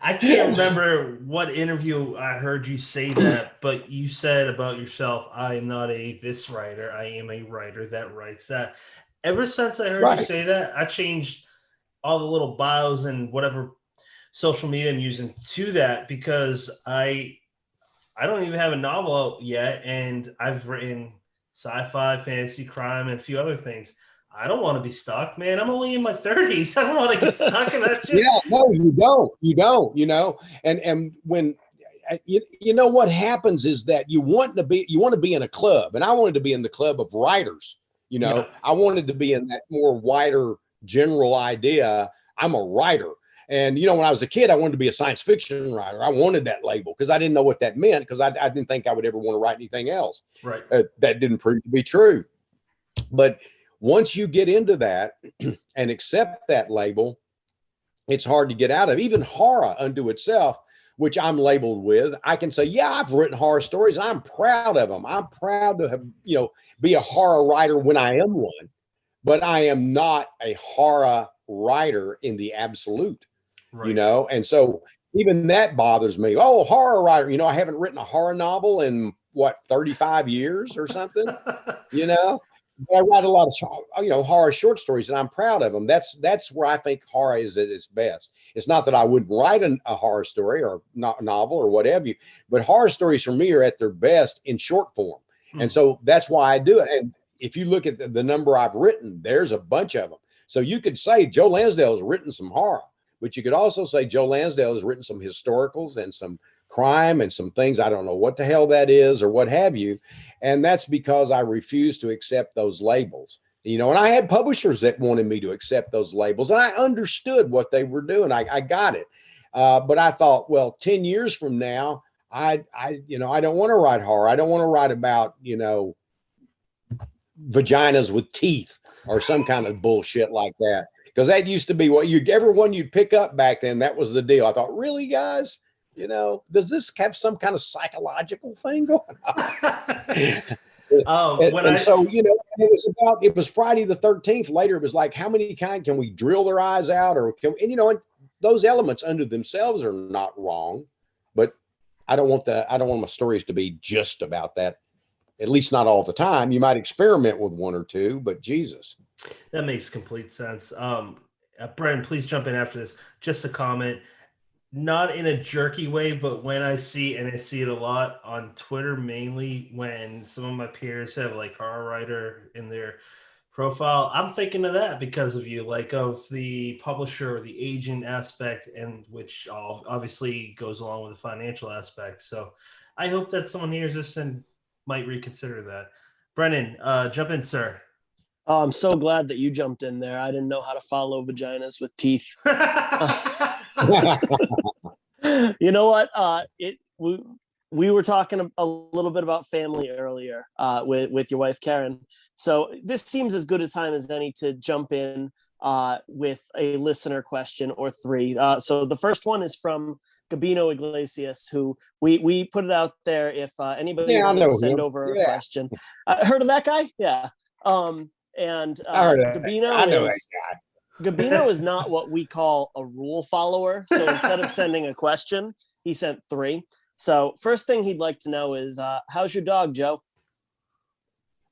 I can't remember what interview I heard you say that, but you said about yourself, I am not this writer. I am a writer that writes that. Ever since I heard you say that, I changed all the little bios and whatever social media I'm using to that, because I don't even have a novel out yet, and I've written sci-fi, fantasy, crime, and a few other things. I don't want to be stuck, man. I'm only in my 30s. I don't want to get stuck in that shit. Yeah, no, you don't, and when what happens is that you want to be in a club, and I wanted to be in the club of writers. I wanted to be in that more wider general idea. I'm a writer. And, when I was a kid, I wanted to be a science fiction writer. I wanted that label because I didn't know what that meant, because I didn't think I would ever want to write anything else. Right. That didn't prove to be true. But once you get into that and accept that label, it's hard to get out of. Even horror unto itself, which I'm labeled with, I can say, yeah, I've written horror stories. I'm proud of them. I'm proud to have, be a horror writer when I am one, but I am not a horror writer in the absolute, right. And so even that bothers me. Oh, horror writer, I haven't written a horror novel in 35 years or something, But I write a lot of, horror short stories, and I'm proud of them. That's where I think horror is at its best. It's not that I wouldn't write a horror story or novel or whatever, but horror stories for me are at their best in short form. And so that's why I do it. And if you look at the number I've written, there's a bunch of them. So you could say Joe Lansdale has written some horror, but you could also say Joe Lansdale has written some historicals and some crime and some things I don't know what the hell that is or what have you. And that's because I refuse to accept those labels, and I had publishers that wanted me to accept those labels, and I understood what they were doing. I got it. But I thought, well, 10 years from now, I don't want to write horror. I don't want to write about, vaginas with teeth or some kind of bullshit like that. Because that used to be what everyone you'd pick up back then. That was the deal. I thought, really, guys? Does this have some kind of psychological thing going on? So, it was Friday the 13th. Later, it was like, how many kind can we drill their eyes out? And those elements under themselves are not wrong, but I don't want my stories to be just about that. At least not all the time. You might experiment with one or two, but Jesus. That makes complete sense. Brennan, please jump in after this. Just a comment, not in a jerky way, but when I see, and I see it a lot on Twitter, mainly when some of my peers have like horror writer in their profile, I'm thinking of that because of you, like of the publisher or the agent aspect, and which obviously goes along with the financial aspect. So I hope that someone hears this and might reconsider that. Brennan, jump in, sir. Oh, I'm so glad that you jumped in there. I didn't know how to follow vaginas with teeth. You know what? We were talking a little bit about family earlier with your wife Karen. So this seems as good a time as any to jump in with a listener question or three. So the first one is from Gabino Iglesias, who we put it out there if anybody Yeah, I wanted to know send him. over a Yeah. question. Heard of that guy? Yeah. And I heard that. Gabino I know is that Gabino is not what we call a rule follower. So instead of sending a question, he sent three. So first thing he'd like to know is, how's your dog, Joe?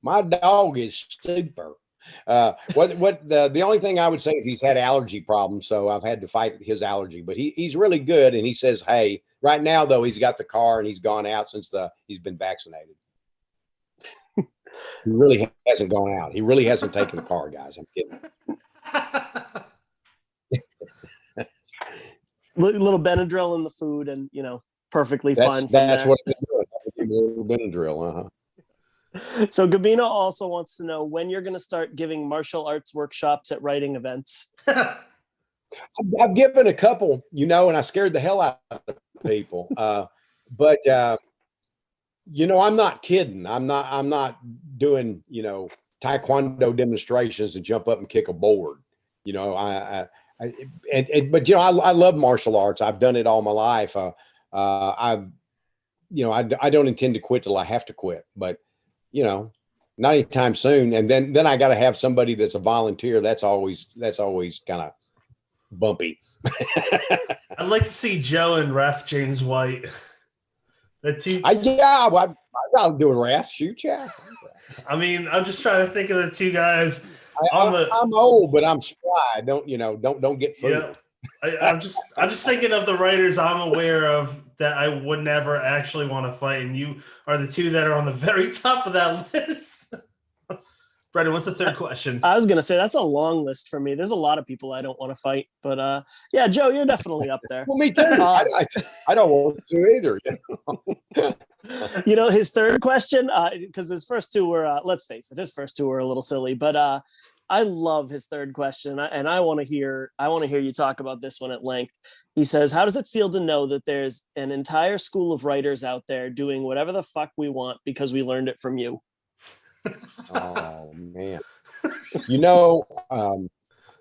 My dog is super. The only thing I would say is he's had allergy problems, so I've had to fight his allergy. But he's really good, and he says, "Hey." Right now, though, he's got the car and he's gone out since he's been vaccinated. He really hasn't gone out. He really hasn't taken the car, guys. I'm kidding. Little Benadryl in the food, and perfectly fine. That's what it's doing. A little Benadryl, So Gabino also wants to know when you're going to start giving martial arts workshops at writing events. I've given a couple, and I scared the hell out of people. But I'm not kidding. I'm not doing, taekwondo demonstrations and jump up and kick a board. But I love martial arts. I've done it all my life. I don't intend to quit till I have to quit, but not anytime soon. And then I got to have somebody that's a volunteer. That's always kind of bumpy. I'd like to see Joe and Ref James White. I'll do a raft. Shoot, yeah. I mean, I'm just trying to think of the two guys. I'm old, but I'm spry. Don't get fooled. Yeah, I'm just thinking of the writers I'm aware of that I would never actually want to fight, and you are the two that are on the very top of that list. Brendan, what's the third question? I was going to say that's a long list for me. There's a lot of people I don't want to fight, but yeah, Joe, you're definitely up there. Well, me too. I don't want to either. His third question, because his first two were, let's face it, his first two were a little silly, but I love his third question, and I want to hear you talk about this one at length. He says, "How does it feel to know that there's an entire school of writers out there doing whatever the fuck we want because we learned it from you?" Oh man,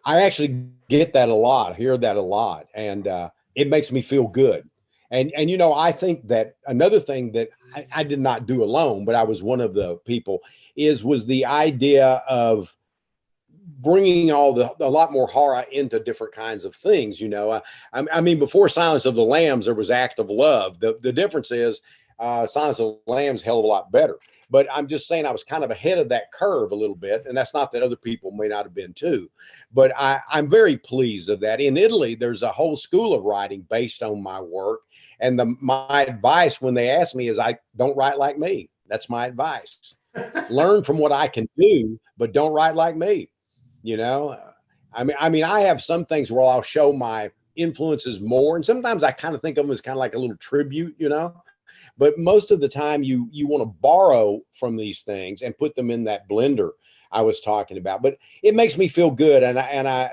I actually get that a lot, hear that a lot, and it makes me feel good. And I think that another thing that I did not do alone, but I was one of the people, was the idea of bringing a lot more horror into different kinds of things. I mean, before Silence of the Lambs, there was Act of Love. The difference is Silence of the Lambs hell of a lot better. But I'm just saying I was kind of ahead of that curve a little bit, and that's not that other people may not have been too. But I'm very pleased of that. In Italy, there's a whole school of writing based on my work. And my advice when they ask me is, I don't write like me. That's my advice. Learn from what I can do, but don't write like me. I mean, I have some things where I'll show my influences more, and sometimes I kind of think of them as kind of like a little tribute, but most of the time you want to borrow from these things and put them in that blender I was talking about. But it makes me feel good. And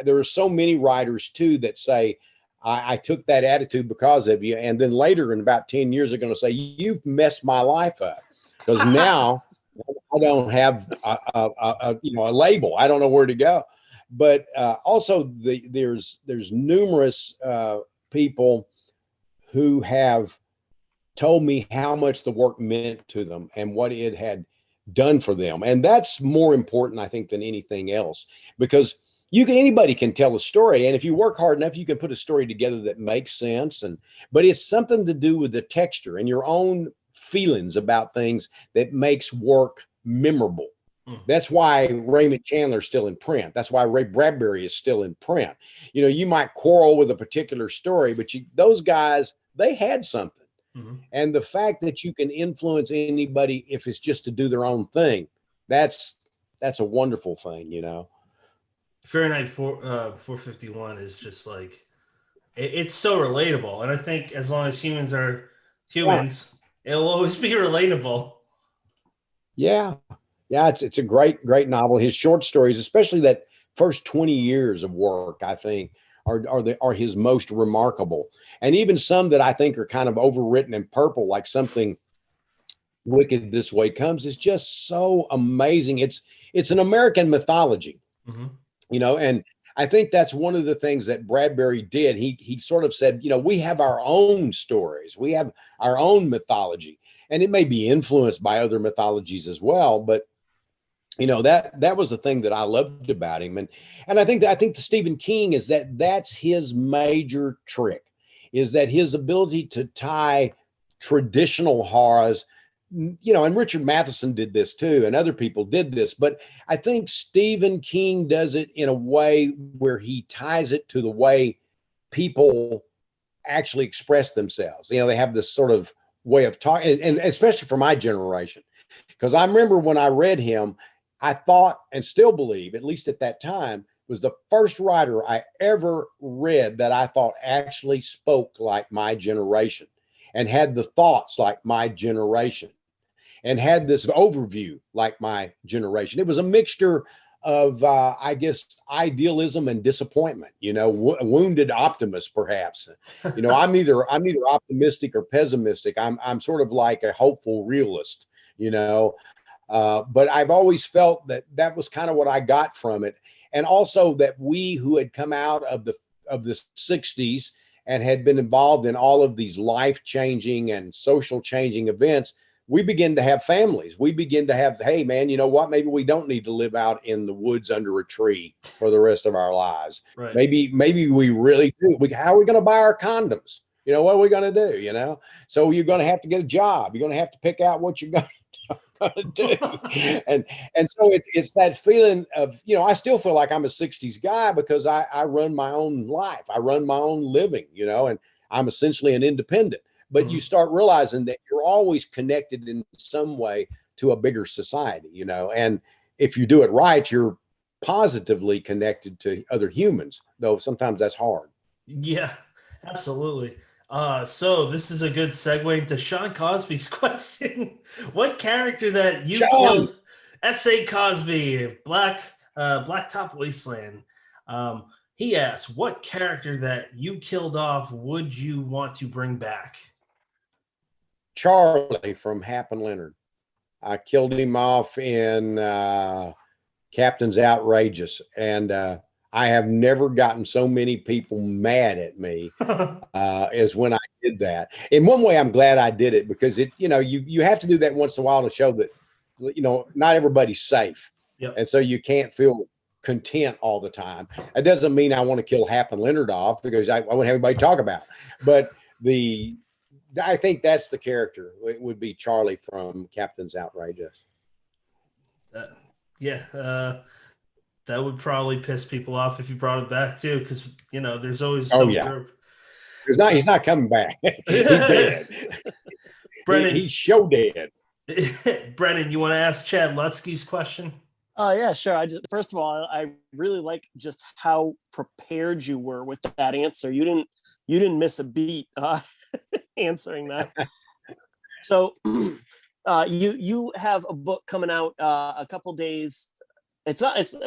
there are so many writers too that say, I took that attitude because of you. And then later in about 10 years, they're going to say, you've messed my life up, because now I don't have a label. I don't know where to go. But also there's numerous people who have told me how much the work meant to them and what it had done for them. And that's more important, I think, than anything else, because anybody can tell a story. And if you work hard enough, you can put a story together that makes sense. But it's something to do with the texture and your own feelings about things that makes work memorable. That's why Raymond Chandler's still in print. That's why Ray Bradbury is still in print. You know, you might quarrel with a particular story, but those guys, they had something. Mm-hmm. And the fact that you can influence anybody if it's just to do their own thing, that's a wonderful thing, you know. Fahrenheit 451 is just like it's so relatable, and I think as long as humans are humans, it'll always be relatable. Yeah. Yeah, it's a great novel. His short stories, especially that first 20 years of work, I think are his most remarkable. And even some that I think are kind of overwritten and purple, like Something Wicked This Way Comes, is just so amazing. It's an American mythology. Mm-hmm. You know, and I think that's one of the things that Bradbury did. He sort of said, you know, we have our own stories, we have our own mythology, and it may be influenced by other mythologies as well, but you know, that was the thing that I loved about him. And I think the Stephen King is that's his major trick, is that his ability to tie traditional horrors, you know, and Richard Matheson did this too, and other people did this, but I think Stephen King does it in a way where he ties it to the way people actually express themselves. You know, they have this sort of way of talking, and especially for my generation, because I remember when I read him, I thought and still believe, at least at that time, was the first writer I ever read that I thought actually spoke like my generation and had the thoughts like my generation and had this overview like my generation. It was a mixture of, I guess, idealism and disappointment. You know, wounded optimist, perhaps. You know, I'm neither optimistic or pessimistic. I'm sort of like a hopeful realist. You know, but I've always felt that was kind of what I got from it, and also that we who had come out of the 60s and had been involved in all of these life-changing and social changing events, we begin to have families. We begin to have, hey man, you know what? Maybe we don't need to live out in the woods under a tree for the rest of our lives. Right. Maybe we really do. How are we going to buy our condoms? You know, what are we going to do? You know, so you're going to have to get a job. You're going to have to pick out what you're going to do. And so it's that feeling of, you know, I still feel like I'm a 60s guy because I run my own life. I run my own living, you know, and I'm essentially an independent. But you start realizing that you're always connected in some way to a bigger society, you know, and if you do it right, you're positively connected to other humans, though sometimes that's hard. Yeah, absolutely. So this is a good segue into Sean Cosby's question. What character that you Sean! killed? S.A. Cosby, Blacktop Wasteland. He asked, what character that you killed off would you want to bring back? Charlie from Hap and Leonard. I killed him off in Captain's Outrageous, and I have never gotten so many people mad at me as when I did that. In one way, I'm glad I did it because it, you know, you have to do that once in a while to show that, you know, not everybody's safe, Yep. and so you can't feel content all the time. It doesn't mean I want to kill Hap and Leonard off because I want everybody to talk about, but I think that's the character. It would be Charlie from Captain's Outrageous. Yeah, that would probably piss people off if you brought it back too, because you know there's always Oh some yeah, group. he's not coming back. He's dead. Brennan, he's show dead. Brennan, you want to ask Chad Lutsky's question? Oh yeah, sure. First of all, I really like just how prepared you were with that answer. You didn't miss a beat answering that. So you have a book coming out a couple days.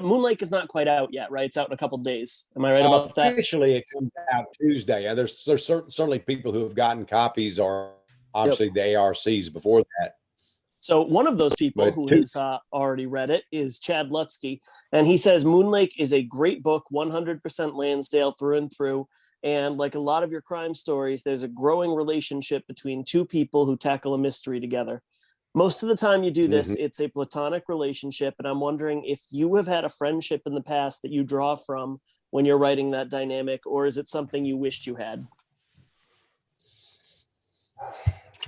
Moon Lake is not quite out yet, right? It's out in a couple days. Am I right about that? Officially, it comes out Tuesday. There's certainly people who have gotten copies or obviously the ARCs before that. So one of those people who has already read it is Chad Lutsky, and he says Moon Lake is a great book, 100% Lansdale through and through. And like a lot of your crime stories, there's a growing relationship between two people who tackle a mystery together. Most of the time you do this, it's a platonic relationship, and I'm wondering if you have had a friendship in the past that you draw from when you're writing that dynamic, or is it something you wished you had?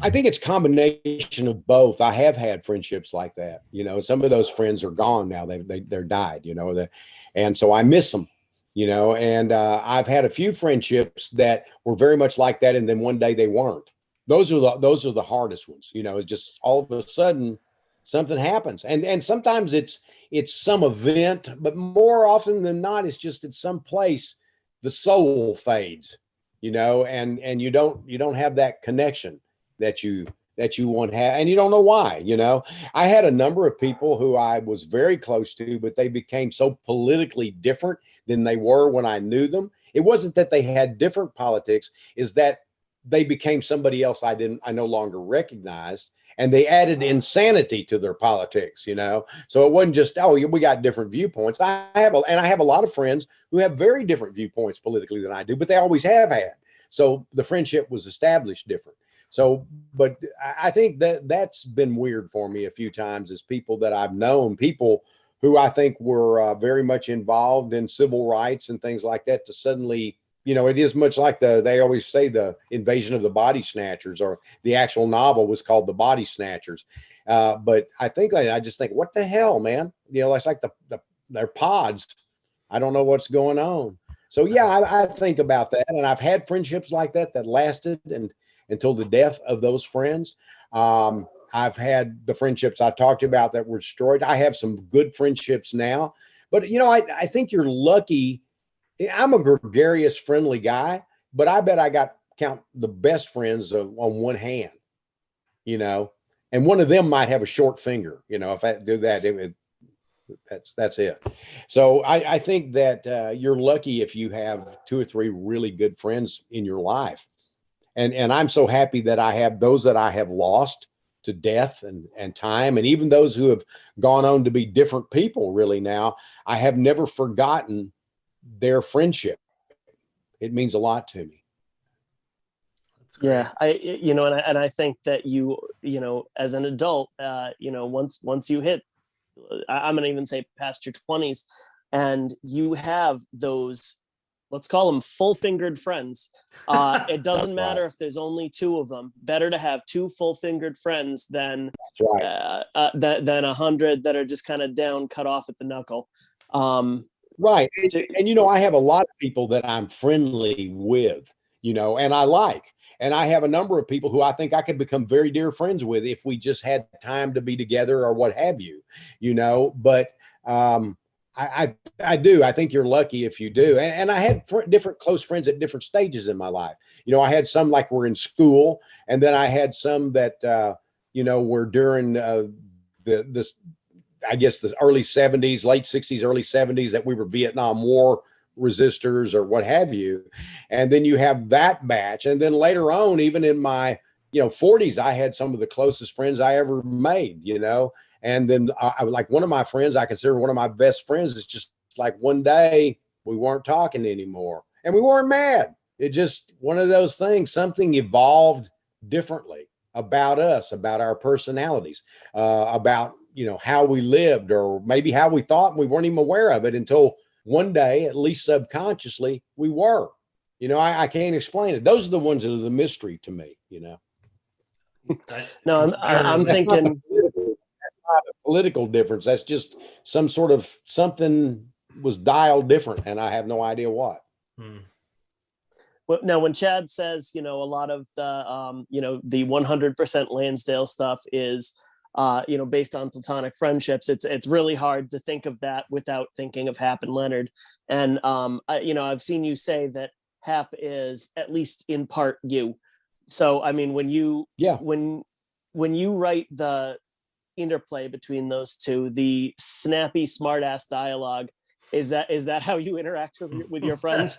I think it's a combination of both. I have had friendships like that. Some of those friends are gone now. They're died. And so I miss them. And I've had a few friendships that were very much like that, and then one day they weren't. Those are the hardest ones. It's just all of a sudden something happens, and sometimes it's some event, but more often than not, it's just at some place the soul fades. And you don't have that connection that you want to have, and you don't know why. I had a number of people who I was very close to, but they became so politically different than they were when I knew them. It wasn't that they had different politics, is that they became somebody else I no longer recognized, and they added insanity to their politics. So it wasn't just, oh, we got different viewpoints. I have a lot of friends who have very different viewpoints politically than I do, but they always have had. So the friendship was established different. So, but I think that's been weird for me a few times, is people that I've known, people who I think were very much involved in civil rights and things like that, to suddenly, it is much like they always say the invasion of the body snatchers, or the actual novel was called The Body Snatchers. But I think I just think, what the hell, man? It's like their pods. I don't know what's going on. So yeah, I think about that, and I've had friendships like that lasted until the death of those friends. I've had the friendships I talked about that were destroyed. I have some good friendships now, but I think you're lucky. I'm a gregarious, friendly guy, but I bet I count the best friends on one hand, and one of them might have a short finger. If I do that, that's it. So I think that you're lucky if you have 2 or 3 really good friends in your life. And I'm so happy that I have those that I have lost to death and time, and even those who have gone on to be different people. Really, now I have never forgotten their friendship. It means a lot to me. Yeah, I think that as an adult, once you hit, I'm going to even say past your 20s, and you have those, let's call them full-fingered friends. It doesn't matter if there's only 2 of them. Better to have 2 full-fingered friends than 100 that are just kind of down, cut off at the knuckle. Right. And I have a lot of people that I'm friendly with, and I like. And I have a number of people who I think I could become very dear friends with if we just had time to be together, or what have you, But I do. I think you're lucky if you do. And I had different close friends at different stages in my life. I had some like were in school, and then I had some that were during this, I guess, the early 70s, late 60s, early 70s, that we were Vietnam War resistors or what have you. And then you have that batch. And then later on, even in my 40s, I had some of the closest friends I ever made, And then I was like, one of my friends, I consider one of my best friends, is just like one day we weren't talking anymore, and we weren't mad. It just one of those things, something evolved differently about us, about our personalities, about, how we lived, or maybe how we thought, and we weren't even aware of it until one day, at least subconsciously, we were. I can't explain it. Those are the ones that are the mystery to me, No, I'm thinking that's not a political difference. That's just some sort of something was dialed different, and I have no idea what. Well, now, when Chad says, a lot of the, the 100% Lansdale stuff is, based on platonic friendships, it's really hard to think of that without thinking of Hap and Leonard. And, I've seen you say that Hap is at least in part you. So, I mean, when you write the interplay between those two, the snappy, smart-ass dialogue, is that how you interact with your friends?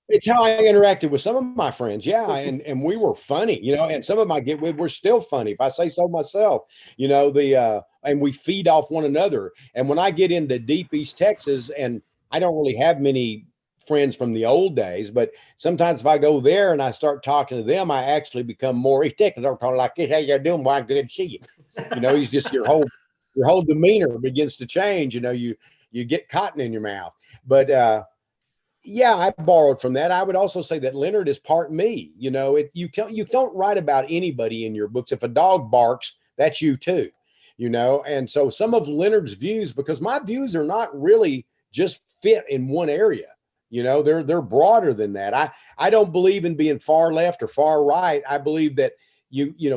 It's how I interacted with some of my friends. Yeah. And we were funny, and some of my we're still funny, if I say so myself, and we feed off one another. And when I get into deep East Texas, and I don't really have many friends from the old days, but sometimes if I go there and I start talking to them, I actually become more East Texas. I'm talking like this. How you doing? Well, good to see you. He's just your whole demeanor begins to change. You get cotton in your mouth. But Yeah, I borrowed from that. I would also say that Leonard is part me. You don't write about anybody in your books. If a dog barks, that's you too. And so some of Leonard's views, because my views are not really just fit in one area. They're broader than that. I don't believe in being far left or far right. I believe that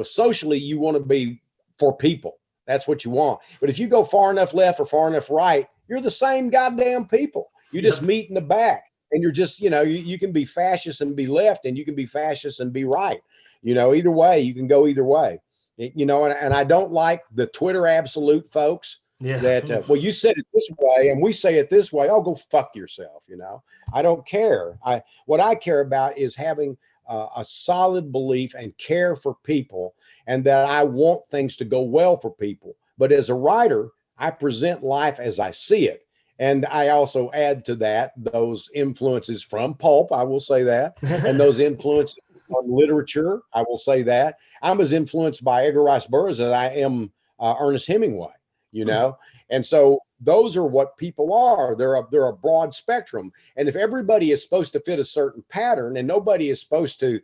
socially you want to be for people. That's what you want. But if you go far enough left or far enough right, you're the same goddamn people. You just Yep. meet in the back. And you're just, you can be fascist and be left, and you can be fascist and be right. Either way, you can go either way. And I don't like the Twitter absolute folks Yeah. that, well, you said it this way and we say it this way. Oh, go fuck yourself. I don't care. What I care about is having a solid belief and care for people, and that I want things to go well for people. But as a writer, I present life as I see it. And I also add to that those influences from pulp, I will say that, and those influences on literature, I will say that. I'm as influenced by Edgar Rice Burroughs as I am Ernest Hemingway, And so those are what people are. They're a broad spectrum. And if everybody is supposed to fit a certain pattern and nobody is supposed to,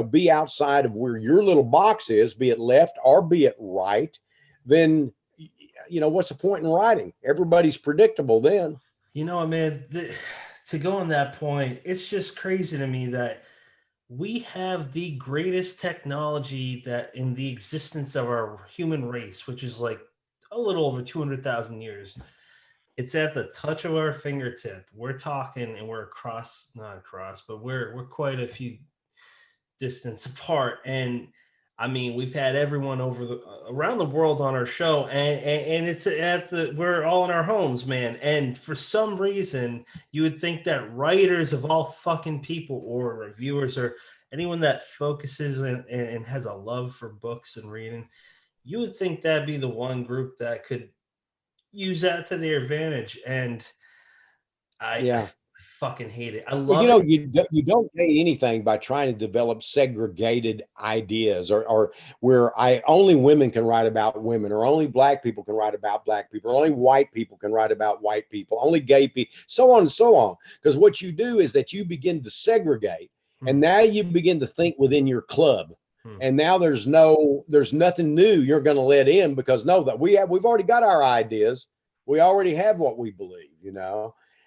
be outside of where your little box is, be it left or be it right, then what's the point in writing? Everybody's predictable then. Man, to go on that point, it's just crazy to me that we have the greatest technology that in the existence of our human race, which is like a little over 200,000 years. It's at the touch of our fingertip. We're talking and we're not across, but we're quite a few distance apart. And I mean, we've had everyone around the world on our show, and it's we're all in our homes, man. And for some reason, you would think that writers of all fucking people, or reviewers, or anyone that focuses and has a love for books and reading, you would think that'd be the one group that could use that to their advantage. And I fucking hate it. I Well, love it. you don't gain anything by trying to develop segregated ideas, or where only women can write about women, or only black people can write about black people, or only white people can write about white people, only gay people, so on and so on. Because what you do is that you begin to segregate, and now you begin to think within your club. And now there's nothing new you're going to let in, because that we've already got our ideas. We already have what we believe,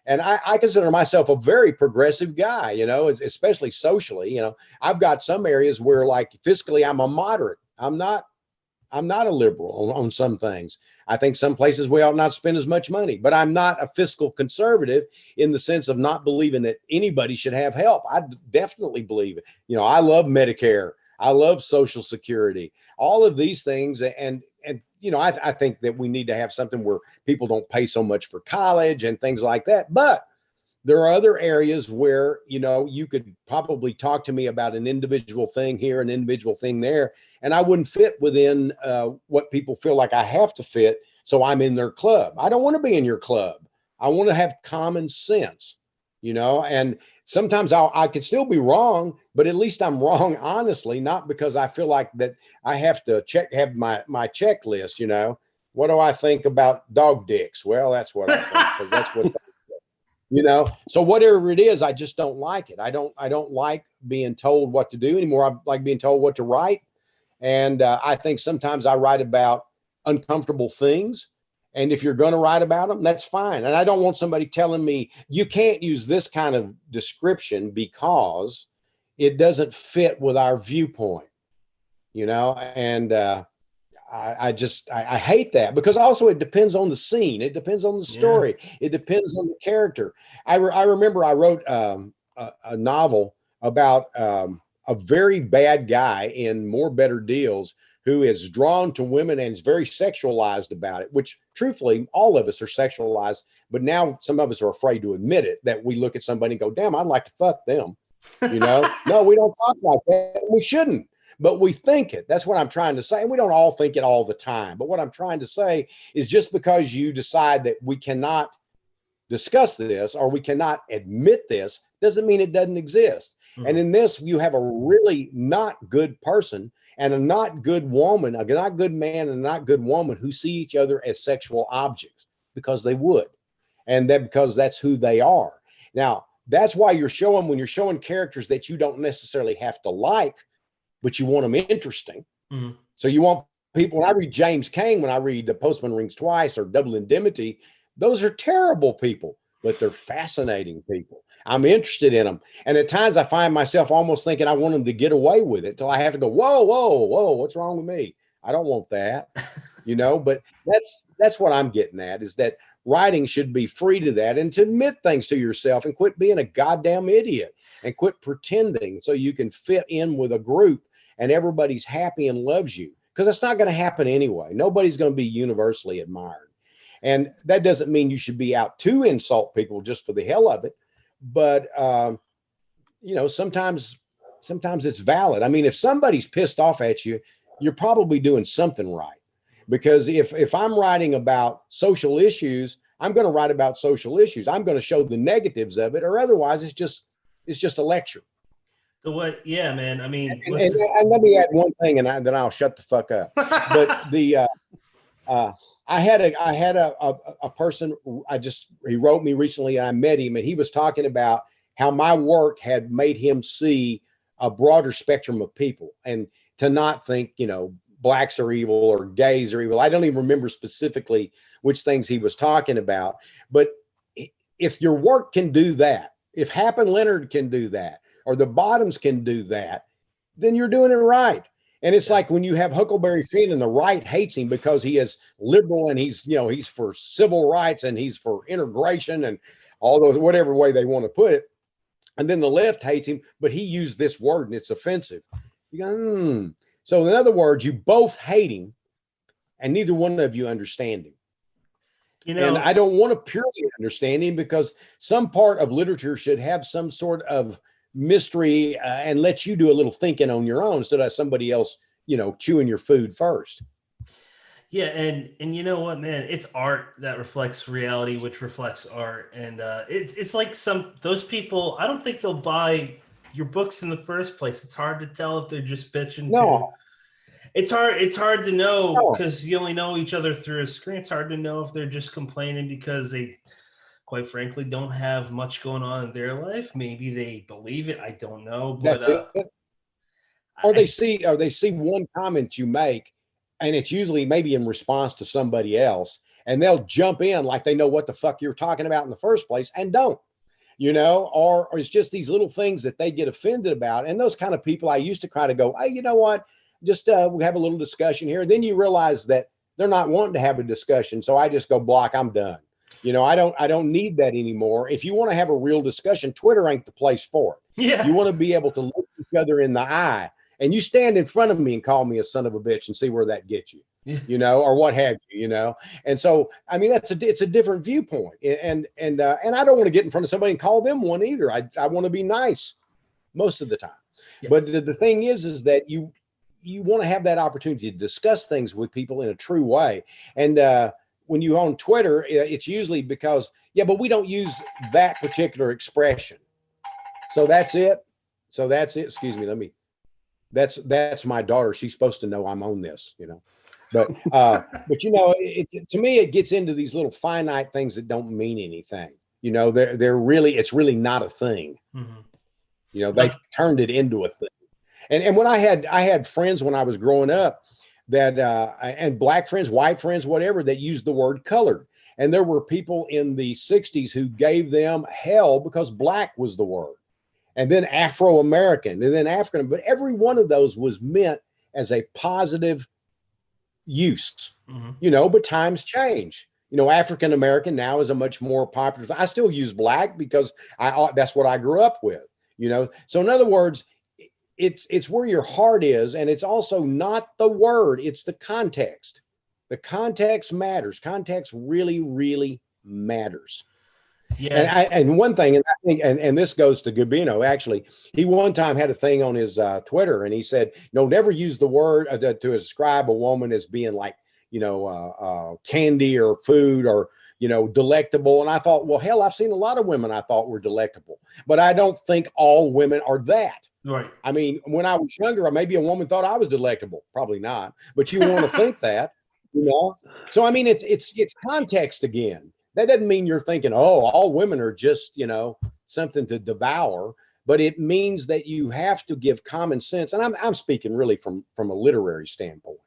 And I consider myself a very progressive guy, especially socially. I've got some areas where, like, fiscally, I'm a moderate. I'm not a liberal on some things. I think some places we ought not spend as much money, but I'm not a fiscal conservative in the sense of not believing that anybody should have help. I definitely believe it. I love Medicare. I love Social Security, all of these things. And I think that we need to have something where people don't pay so much for college and things like that. But there are other areas where, you could probably talk to me about an individual thing here, an individual thing there, and I wouldn't fit within what people feel like I have to fit. So I'm in their club. I don't want to be in your club. I want to have common sense, and sometimes I could still be wrong, but at least I'm wrong honestly, not because I feel like that I have to have my checklist. What do I think about dog dicks? Well, that's what I think, because that's what so whatever it is, I just don't like it. I don't like being told what to do anymore. I like being told what to write. And I think sometimes I write about uncomfortable things. And if you're going to write about them, that's fine. And I don't want somebody telling me you can't use this kind of description because it doesn't fit with our viewpoint, and I hate that, because also it depends on the scene. It depends on the story. It depends on the character. I remember I wrote a novel about a very bad guy in More Better Deals who is drawn to women and is very sexualized about it, which truthfully, all of us are sexualized, but now some of us are afraid to admit it, that we look at somebody and go, damn, I'd like to fuck them. No, we don't talk like that. We shouldn't, but we think it. That's what I'm trying to say. And we don't all think it all the time. But what I'm trying to say is, just because you decide that we cannot discuss this or we cannot admit this doesn't mean it doesn't exist. And in this, you have a really not good person and a not good woman, a not good man and a not good woman who see each other as sexual objects, because they would. And that because that's who they are. Now, That's why when you're showing characters that you don't necessarily have to like, but you want them interesting. Mhm. So you want people, when I read James Cain, when I read The Postman Rings Twice or Double Indemnity, those are terrible people, but they're fascinating people. I'm interested in them. And at times I find myself almost thinking I want them to get away with it till I have to go, whoa, whoa, whoa, what's wrong with me? I don't want that, but that's what I'm getting at, is that writing should be free to that, and to admit things to yourself and quit being a goddamn idiot and quit pretending so you can fit in with a group and everybody's happy and loves you, because it's not going to happen anyway. Nobody's going to be universally admired. And that doesn't mean you should be out to insult people just for the hell of it. But, sometimes it's valid. I mean, if somebody's pissed off at you, you're probably doing something right. Because if I'm writing about social issues, I'm going to write about social issues. I'm going to show the negatives of it, or otherwise it's just a lecture. Yeah, man. I mean, and let me add one thing, and then I'll shut the fuck up. But I had a person, he wrote me recently, I met him, and he was talking about how my work had made him see a broader spectrum of people, and to not think, blacks are evil or gays are evil. I don't even remember specifically which things he was talking about. But if your work can do that, if Hap and Leonard can do that, or the Bottoms can do that, then you're doing it right. And it's like when you have Huckleberry Finn and the right hates him because he is liberal and he's for civil rights and he's for integration and all those, whatever way they want to put it. And then the left hates him, but he used this word and it's offensive. You go, So in other words, you both hate him and neither one of you understand him. And I don't want to purely understand him, because some part of literature should have some sort of mystery and let you do a little thinking on your own instead of somebody else, chewing your food first. Yeah, and you know what, man? It's art that reflects reality, which reflects art, and it's like those people. I don't think they'll buy your books in the first place. It's hard to tell if they're just bitching. No. It's hard to know because you only know each other through a screen. It's hard to know if they're just complaining because they, quite frankly, don't have much going on in their life. Maybe they believe it. I don't know. But that's it. Or they see one comment you make, and it's usually maybe in response to somebody else, and they'll jump in like they know what the fuck you're talking about in the first place and don't. Or it's just these little things that they get offended about. And those kind of people, I used to kind of go, hey, you know what? Just we have a little discussion here. And then you realize that they're not wanting to have a discussion. So I just go block, I'm done. I don't need that anymore. If you want to have a real discussion, Twitter ain't the place for it. Yeah. You want to be able to look each other in the eye, and you stand in front of me and call me a son of a bitch and see where that gets you. Or what have you, And so, I mean, it's a different viewpoint. And I don't want to get in front of somebody and call them one either. I want to be nice most of the time. Yeah. But the thing is that you want to have that opportunity to discuss things with people in a true way. And when you're on Twitter, it's usually because, but we don't use that particular expression. So that's it. Excuse me. That's my daughter. She's supposed to know I'm on this, But to me, it gets into these little finite things that don't mean anything. It's really not a thing. Mm-hmm. They've turned it into a thing. And when I had friends when I was growing up that and black friends, white friends, whatever, that used the word colored. And there were people in the 60s who gave them hell because black was the word. And then Afro-American, and then African, but every one of those was meant as a positive use, but times change. African-American now is a much more popular. I still use black because that's what I grew up with, So in other words, it's where your heart is, and it's also not the word, it's the context. The context matters. Context really, really matters. Yeah. And one thing, and I think, and this goes to Gabino, actually, he one time had a thing on his Twitter, and he said, never use the word to describe a woman as being like, candy or food or, delectable. And I thought, well, hell, I've seen a lot of women I thought were delectable, but I don't think all women are that. Right. I mean, when I was younger, maybe a woman thought I was delectable. Probably not, but you want to think that, So, I mean, it's context again. That doesn't mean you're thinking, oh, all women are just, something to devour, but it means that you have to give common sense. And I'm speaking really from a literary standpoint.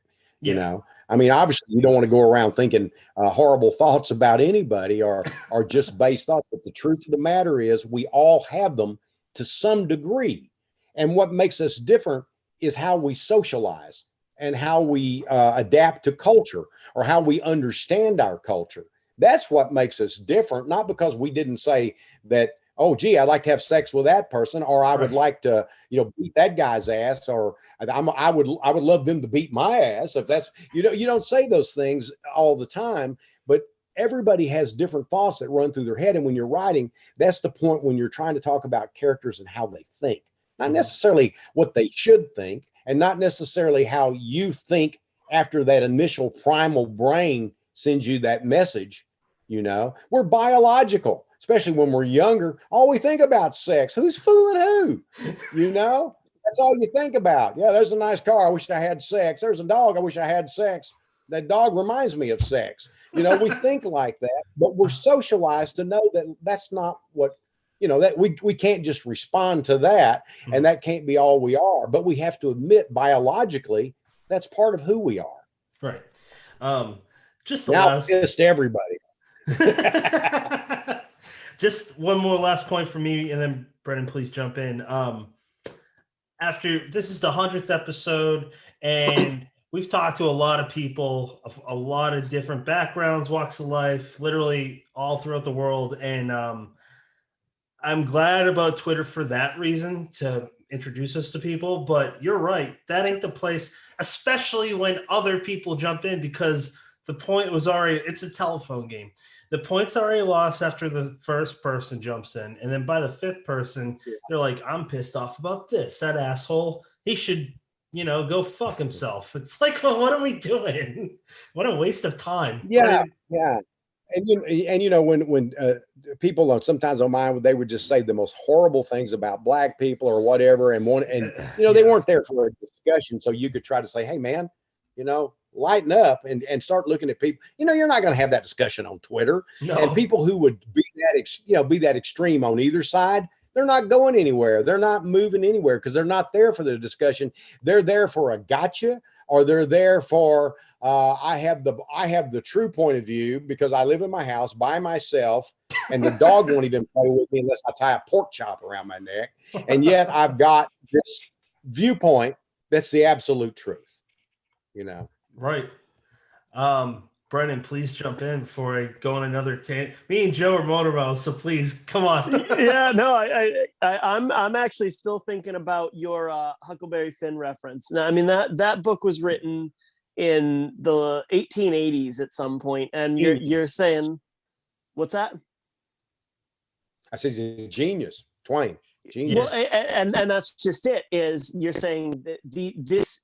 You know, I mean, obviously you don't want to go around thinking horrible thoughts about anybody or just base thoughts. But the truth of the matter is we all have them to some degree. And what makes us different is how we socialize and how we adapt to culture or how we understand our culture. That's what makes us different, not because we didn't say that, oh, gee, I'd like to have sex with that person, or I would like to, beat that guy's ass, or I would love them to beat my ass. If that's, you don't say those things all the time, but everybody has different thoughts that run through their head. And when you're writing, that's the point when you're trying to talk about characters and how they think, not necessarily what they should think, and not necessarily how you think after that initial primal brain sends you that message. We're biological, especially when we're younger. All we think about sex. Who's fooling who? That's all you think about. Yeah, there's a nice car. I wish I had sex. There's a dog. I wish I had sex. That dog reminds me of sex. We think like that, but we're socialized to know that that's not what, that we can't just respond to that, and that can't be all we are. But we have to admit biologically that's part of who we are. Right. Just the now last. It's to everybody. Just one more last point for me, and then Brennan, please jump in. After this is the 100th episode, and we've talked to a lot of people of a lot of different backgrounds, walks of life, literally all throughout the world. And I'm glad about Twitter for that reason, to introduce us to people. But you're right, that ain't the place, especially when other people jump in, because the point was already, it's a telephone game. The point's already lost after the first person jumps in. And then by the fifth person, they're like, I'm pissed off about this. That asshole, he should, go fuck himself. It's like, well, what are we doing? What a waste of time. Yeah. And when people sometimes on mine, they would just say the most horrible things about black people or whatever. And they weren't there for a discussion. So you could try to say, hey man, lighten up and start looking at people. You're not going to have that discussion on Twitter. No. And people who would be that extreme on either side, they're not going anywhere. They're not moving anywhere because they're not there for the discussion. They're there for a gotcha, or they're there for I have the true point of view because I live in my house by myself, and the dog won't even play with me unless I tie a pork chop around my neck. And yet I've got this viewpoint that's the absolute truth. Right. Brennan, please jump in before I go on another tangent. Me and Joe are motorboats, so please come on. Yeah, no, I'm actually still thinking about your Huckleberry Finn reference. Now, I mean that book was written in the 1880s at some point, and you're saying, what's that? I said he's a genius, Twain. Genius. Well, and that's just it. Is you're saying that this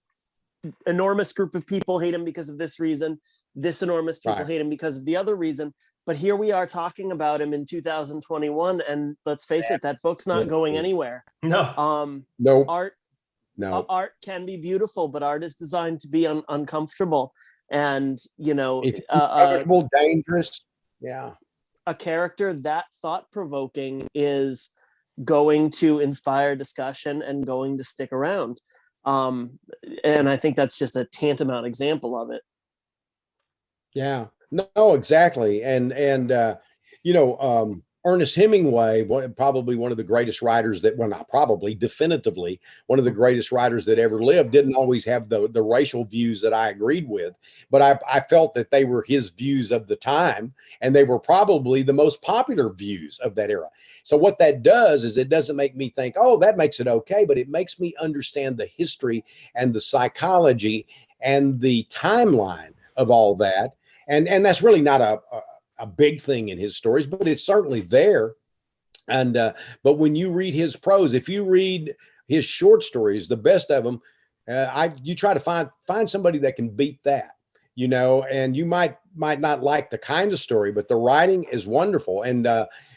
enormous group of people hate him because of this reason. This enormous people hate him because of the other reason. But here we are talking about him in 2021, and let's face it, that book's not going anywhere. No. No. Art can be beautiful, but art is designed to be uncomfortable, and it's uncomfortable, dangerous. Yeah. A character that thought-provoking is going to inspire discussion and going to stick around. And I think that's just a tantamount example of it. Yeah, no, exactly. And Ernest Hemingway, probably one of the greatest writers definitively one of the greatest writers that ever lived, didn't always have the racial views that I agreed with, but I felt that they were his views of the time, and they were probably the most popular views of that era. So what that does is it doesn't make me think, oh, that makes it okay, but it makes me understand the history and the psychology and the timeline of all that. And that's really not a big thing in his stories, but it's certainly there. And but when you read his prose, if you read his short stories, the best of them, you try to find somebody that can beat that, and you might not like the kind of story, but the writing is wonderful. And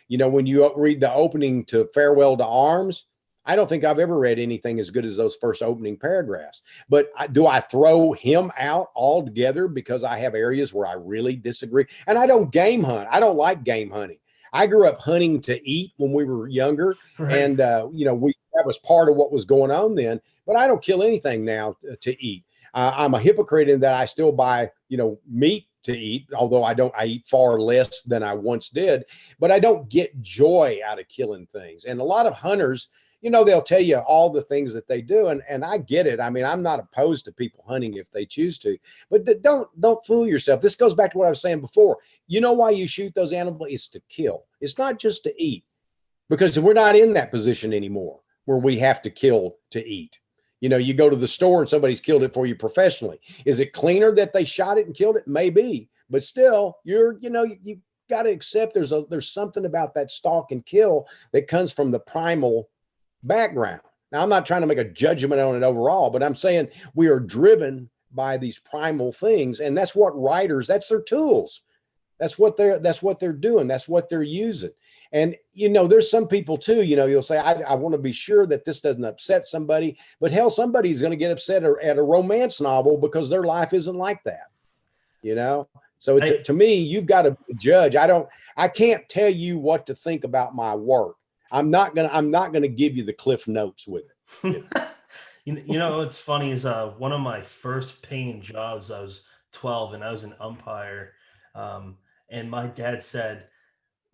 when you read the opening to Farewell to Arms, I don't think I've ever read anything as good as those first opening paragraphs. But do I throw him out altogether because I have areas where I really disagree? And I don't game hunt. I don't like game hunting. I grew up hunting to eat when we were younger, Right. and that was part of what was going on then. But I don't kill anything now to eat. I'm a hypocrite in that I still buy meat to eat, although I eat far less than I once did. But I don't get joy out of killing things. And a lot of hunters, they'll tell you all the things that they do, and I get it. I mean, I'm not opposed to people hunting if they choose to, but don't fool yourself. This goes back to what I was saying before. You know why you shoot those animals? It's to kill. It's not just to eat, because we're not in that position anymore where we have to kill to eat. You go to the store and somebody's killed it for you professionally. Is it cleaner that they shot it and killed it? Maybe, but still, you got to accept there's something about that stalk and kill that comes from the primal background. Now, I'm not trying to make a judgment on it overall, but I'm saying we are driven by these primal things, and that's what writers, that's their tools. That's what they're doing. That's what they're using. And there's some people too, you'll say, I want to be sure that this doesn't upset somebody, but hell, somebody's going to get upset at a romance novel because their life isn't like that. So to me, you've got to judge. I can't tell you what to think about my work. I'm not gonna give you the cliff notes with it. What's funny is one of my first paying jobs, I was 12 and I was an umpire. And my dad said,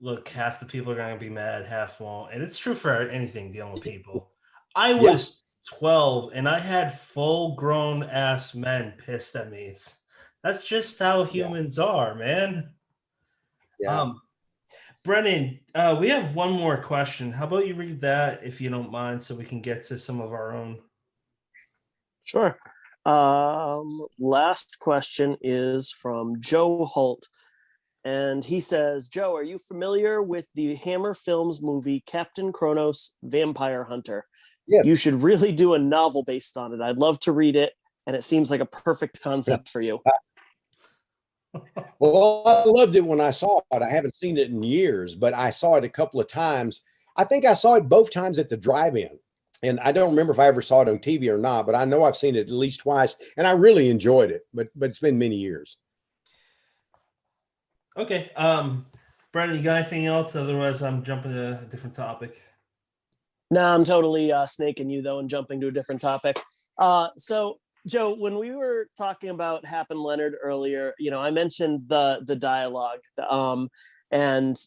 look, half the people are going to be mad, half won't. And it's true for anything dealing with people. I was 12 and I had full grown ass men pissed at me. That's just how humans are, man. Yeah. Brennan, we have one more question. How about you read that, if you don't mind, so we can get to some of our own? Sure. Last question is from Joe Holt. And he says, Joe, are you familiar with the Hammer Films movie Captain Kronos Vampire Hunter? Yes. You should really do a novel based on it. I'd love to read it, and it seems like a perfect concept for you. Well, I loved it when I saw it. I haven't seen it in years, but I saw it a couple of times. I think I saw it both times at the drive-in. And I don't remember if I ever saw it on TV or not, but I know I've seen it at least twice, and I really enjoyed it. But it's been many years. Okay. Brennan, you got anything else? Otherwise, I'm jumping to a different topic. No, I'm totally snaking you, though, and jumping to a different topic. So, Joe, when we were talking about Hap and Leonard earlier, I mentioned the dialogue, and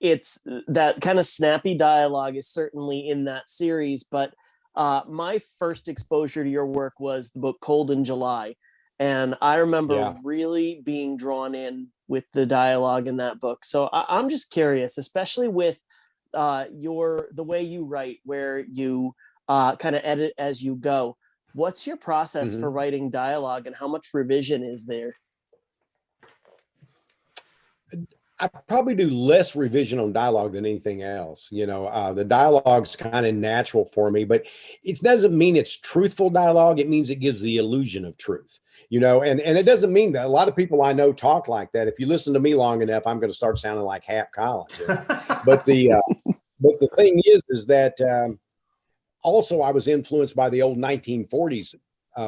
it's that kind of snappy dialogue is certainly in that series. But my first exposure to your work was the book Cold in July. And I remember really being drawn in with the dialogue in that book. So I'm just curious, especially with the way you write, where you kind of edit as you go. What's your process for writing dialogue, and how much revision is there? I probably do less revision on dialogue than anything else. The dialogue's kind of natural for me, but it doesn't mean it's truthful dialogue. It means it gives the illusion of truth, and it doesn't mean that a lot of people I know talk like that. If you listen to me long enough, I'm going to start sounding like Hap Collins. But the thing is that also I was influenced by the old 1940s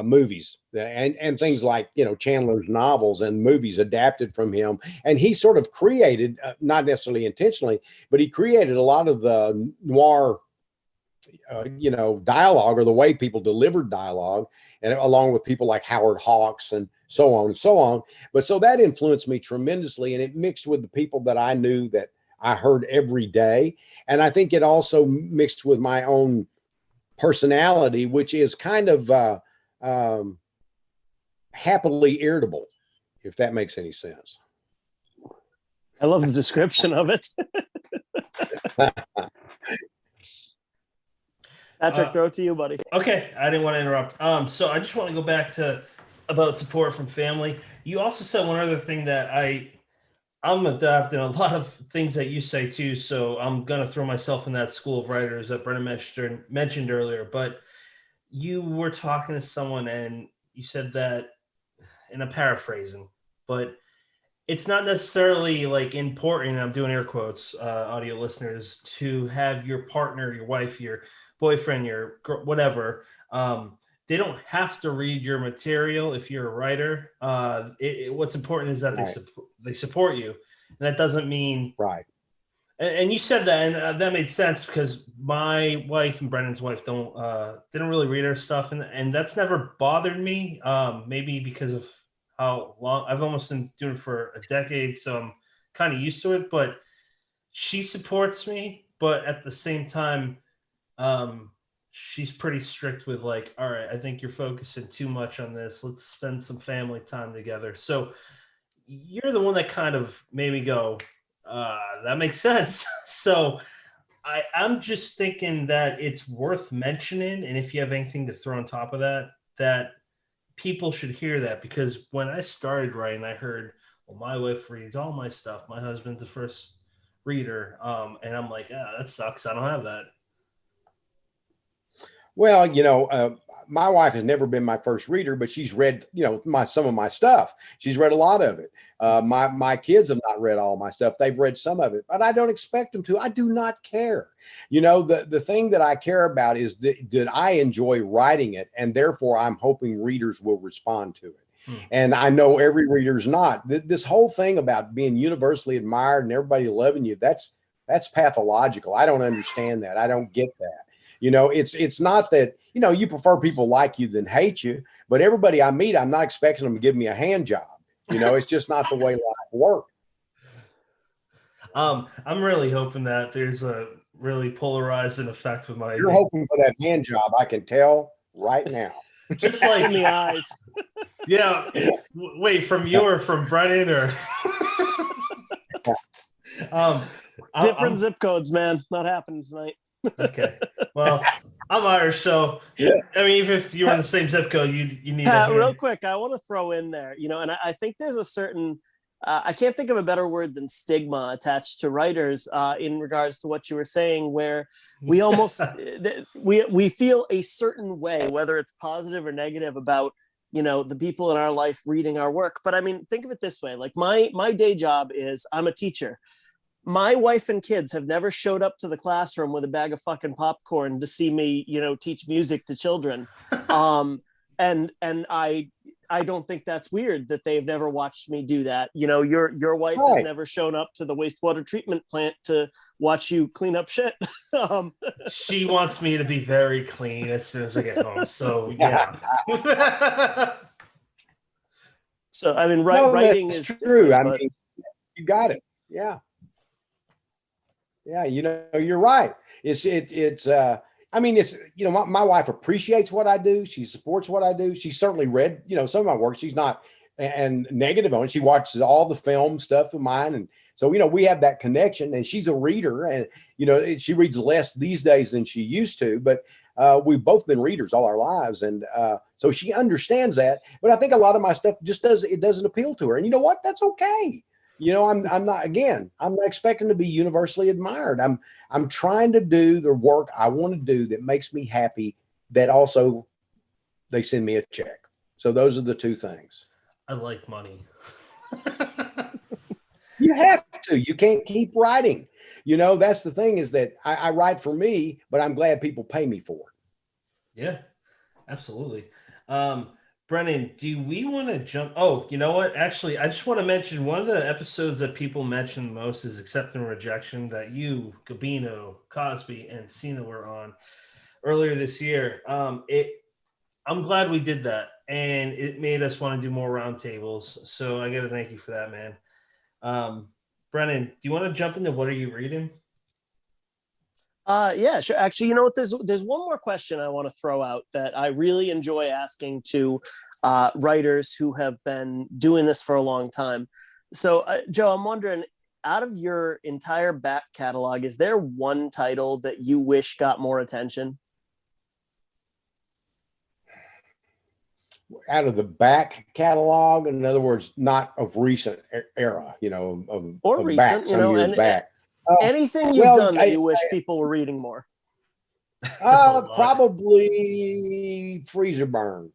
movies and things like Chandler's novels and movies adapted from him, and he sort of created not necessarily intentionally, but he created a lot of the noir dialogue, or the way people delivered dialogue, and along with people like Howard Hawks and so on and so on. But so that influenced me tremendously, and it mixed with the people that I knew that I heard every day, and I think it also mixed with my own personality, which is kind of happily irritable, if that makes any sense. I love the description of it. Patrick, throw it to you, buddy. Okay, I didn't want to interrupt. So I just want to go back to about support from family. You also said one other thing that I'm adopting a lot of things that you say too. So I'm gonna throw myself in that school of writers that Brennan mentioned earlier. But you were talking to someone and you said that, and I'm paraphrasing, but it's not necessarily like important, I'm doing air quotes, audio listeners, to have your partner, your wife, your boyfriend, your whatever. They don't have to read your material if you're a writer. What's important is that they support you. And that doesn't mean And you said that, and that made sense because my wife and Brennan's wife didn't really read our stuff, and that's never bothered me. Maybe because of how long I've almost been doing it for a decade, so I'm kind of used to it. But she supports me, but at the same time, she's pretty strict with like, all right, I think you're focusing too much on this. Let's spend some family time together. So you're the one that kind of made me go, that makes sense. So I'm just thinking that it's worth mentioning. And if you have anything to throw on top of that, that people should hear that, because when I started writing, I heard, well, my wife reads all my stuff. My husband's the first reader. And I'm like, that sucks. I don't have that. Well, my wife has never been my first reader, but she's read, some of my stuff. She's read a lot of it. My kids have not read all my stuff. They've read some of it, but I don't expect them to. I do not care. The thing that I care about is that I enjoy writing it, and therefore I'm hoping readers will respond to it. And I know every reader's not. This whole thing about being universally admired and everybody loving you, that's pathological. I don't understand that. I don't get that. It's not that, you prefer people like you than hate you, but everybody I meet, I'm not expecting them to give me a hand job. It's just not the way life works. I'm really hoping that there's a really polarizing effect with my. You're hoping for that hand job. I can tell right now. Just like in the eyes. Yeah. Wait, from you or from Brennan or? Different zip codes, man. Not happening tonight. Okay. Well, I'm Irish, so I mean, even if you were in the same zip code, you need. Pat, real quick, I want to throw in there, and I think there's a certain, I can't think of a better word than stigma attached to writers in regards to what you were saying, where we almost we feel a certain way, whether it's positive or negative, about the people in our life reading our work. But I mean, think of it this way: like my day job is I'm a teacher. My wife and kids have never showed up to the classroom with a bag of fucking popcorn to see me, teach music to children. And I don't think that's weird that they've never watched me do that. Your wife has never shown up to the wastewater treatment plant to watch you clean up shit. She wants me to be very clean as soon as I get home. So yeah. So I mean, writing is true. I mean, you got it. Yeah. Yeah, you're right. I mean, my wife appreciates what I do. She supports what I do. She certainly read, some of my work. She's not and negative on it. She watches all the film stuff of mine. And so, we have that connection, and she's a reader, and, she reads less these days than she used to, but we've both been readers all our lives. And so she understands that. But I think a lot of my stuff doesn't appeal to her. And you know what? That's okay. I'm not expecting to be universally admired. I'm trying to do the work I want to do that makes me happy, that also they send me a check. So those are the two things. I like money. You have to. You can't keep writing. That's the thing, is that I write for me, but I'm glad people pay me for it. Yeah, absolutely. Brennan, do we want to jump? Oh, you know what? Actually, I just want to mention one of the episodes that people mention most is Accept and Rejection, that you, Gabino, Cosby, and Cena were on earlier this year. I'm glad we did that, and it made us want to do more roundtables. So I got to thank you for that, man. Brennan, do you want to jump into what are you reading? Yeah, sure. Actually, there's one more question I want to throw out that I really enjoy asking to writers who have been doing this for a long time. So, Joe, I'm wondering, out of your entire back catalog, is there one title that you wish got more attention? Out of the back catalog, in other words, not of recent era, of recent, back, some years back. Anything you've done that you wish people were reading more? Probably Freezer Burn.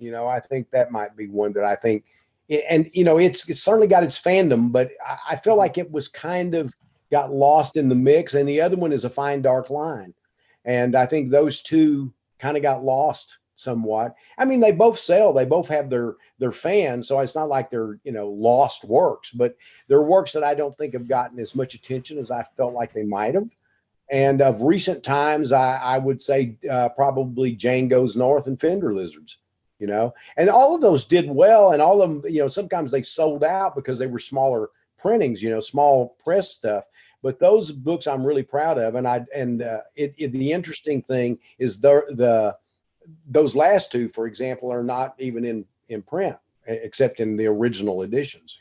I think that might be one that I think, and it's certainly got its fandom, but I feel like it was kind of got lost in the mix. And the other one is A Fine Dark Line, and I think those two kind of got lost somewhat. I mean, they both sell. They both have their fans, so it's not like they're lost works, but they're works that I don't think have gotten as much attention as I felt like they might have. And of recent times, I would say probably Jane Goes North and Fender Lizards. And all of those did well, and all of them, sometimes they sold out because they were smaller printings, small press stuff. But those books I'm really proud of, and the interesting thing is those last two, for example, are not even in print except in the original editions.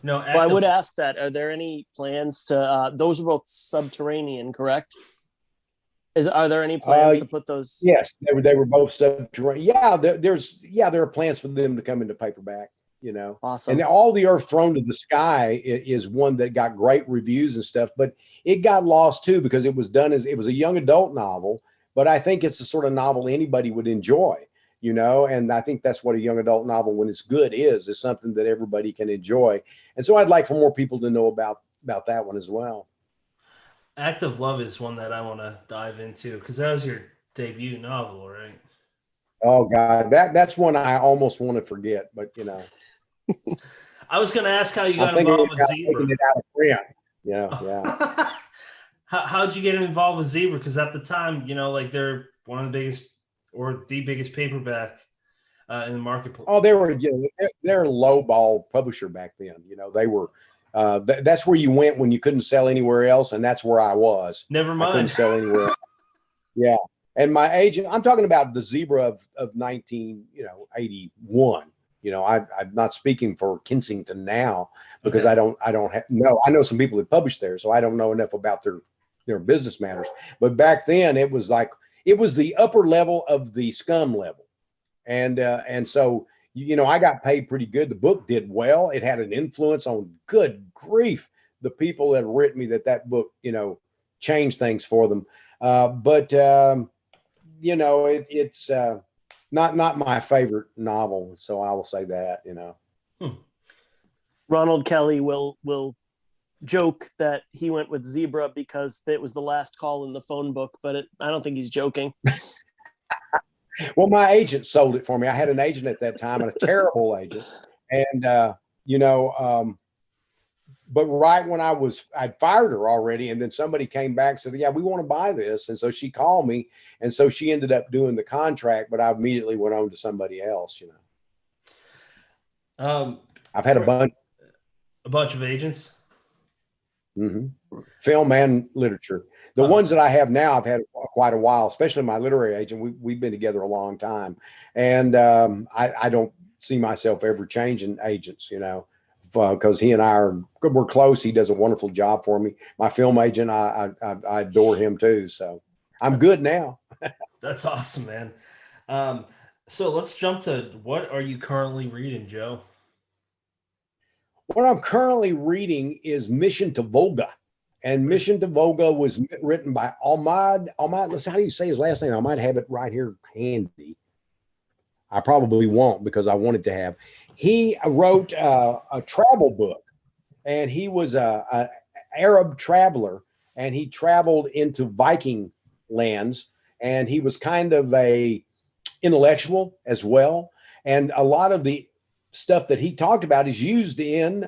Well, I would ask that. Are there any plans to? Those are both subterranean, correct? Are there any plans to put those? Yes, they were both subterranean. Yeah, there are plans for them to come into paperback. Awesome. And All the Earth Thrown to the Sky is one that got great reviews and stuff, but it got lost too because it was a young adult novel, but I think it's the sort of novel anybody would enjoy, and I think that's what a young adult novel, when it's good, is something that everybody can enjoy. And so I'd like for more people to know about that one as well. Act of Love is one that I want to dive into because that was your debut novel, right? Oh God, that's one I almost want to forget, but I was going to ask how you got involved with Zebra. It out of print. Yeah. How'd you get involved with Zebra? Because at the time, they're one of the biggest or the biggest paperback in the marketplace. Oh, they're a low ball publisher back then. They were. That's where you went when you couldn't sell anywhere else, and that's where I was. Never mind. I couldn't sell anywhere else. Yeah. And my agent, I'm talking about the Zebra of 1981. I'm not speaking for Kensington now because okay. I know some people that published there, so I don't know enough about their business matters. But back then it was the upper level of the scum level. And so, I got paid pretty good. The book did well. It had an influence on, good grief, the people that have written me that book, changed things for them. It's not my favorite novel, so I will say that. Ronald Kelly will joke that he went with Zebra because it was the last call in the phone book, but I don't think he's joking. Well, my agent sold it for me. I had an agent at that time, and a terrible agent, and but right when I'd fired her already, and then somebody came back and said, yeah, we want to buy this. And so she called me, and so she ended up doing the contract, but I immediately went on to somebody else, I've had a bunch of agents. Mm-hmm. Film and literature. The ones that I have now, I've had quite a while, especially my literary agent. We've been together a long time, and I don't see myself ever changing agents, because he and we're close. He does a wonderful job for me. My film agent, I adore him too. So I'm good now. That's awesome, man. So let's jump to, what are you currently reading, Joe? What I'm currently reading is Mission to Volga. And Mission to Volga was written by Ahmad. Let's see, how do you say his last name? I might have it right here handy. I probably won't because I wanted to have. He wrote a travel book, and he was a Arab traveler, and he traveled into Viking lands, and he was kind of a intellectual as well. And a lot of the stuff that he talked about is used in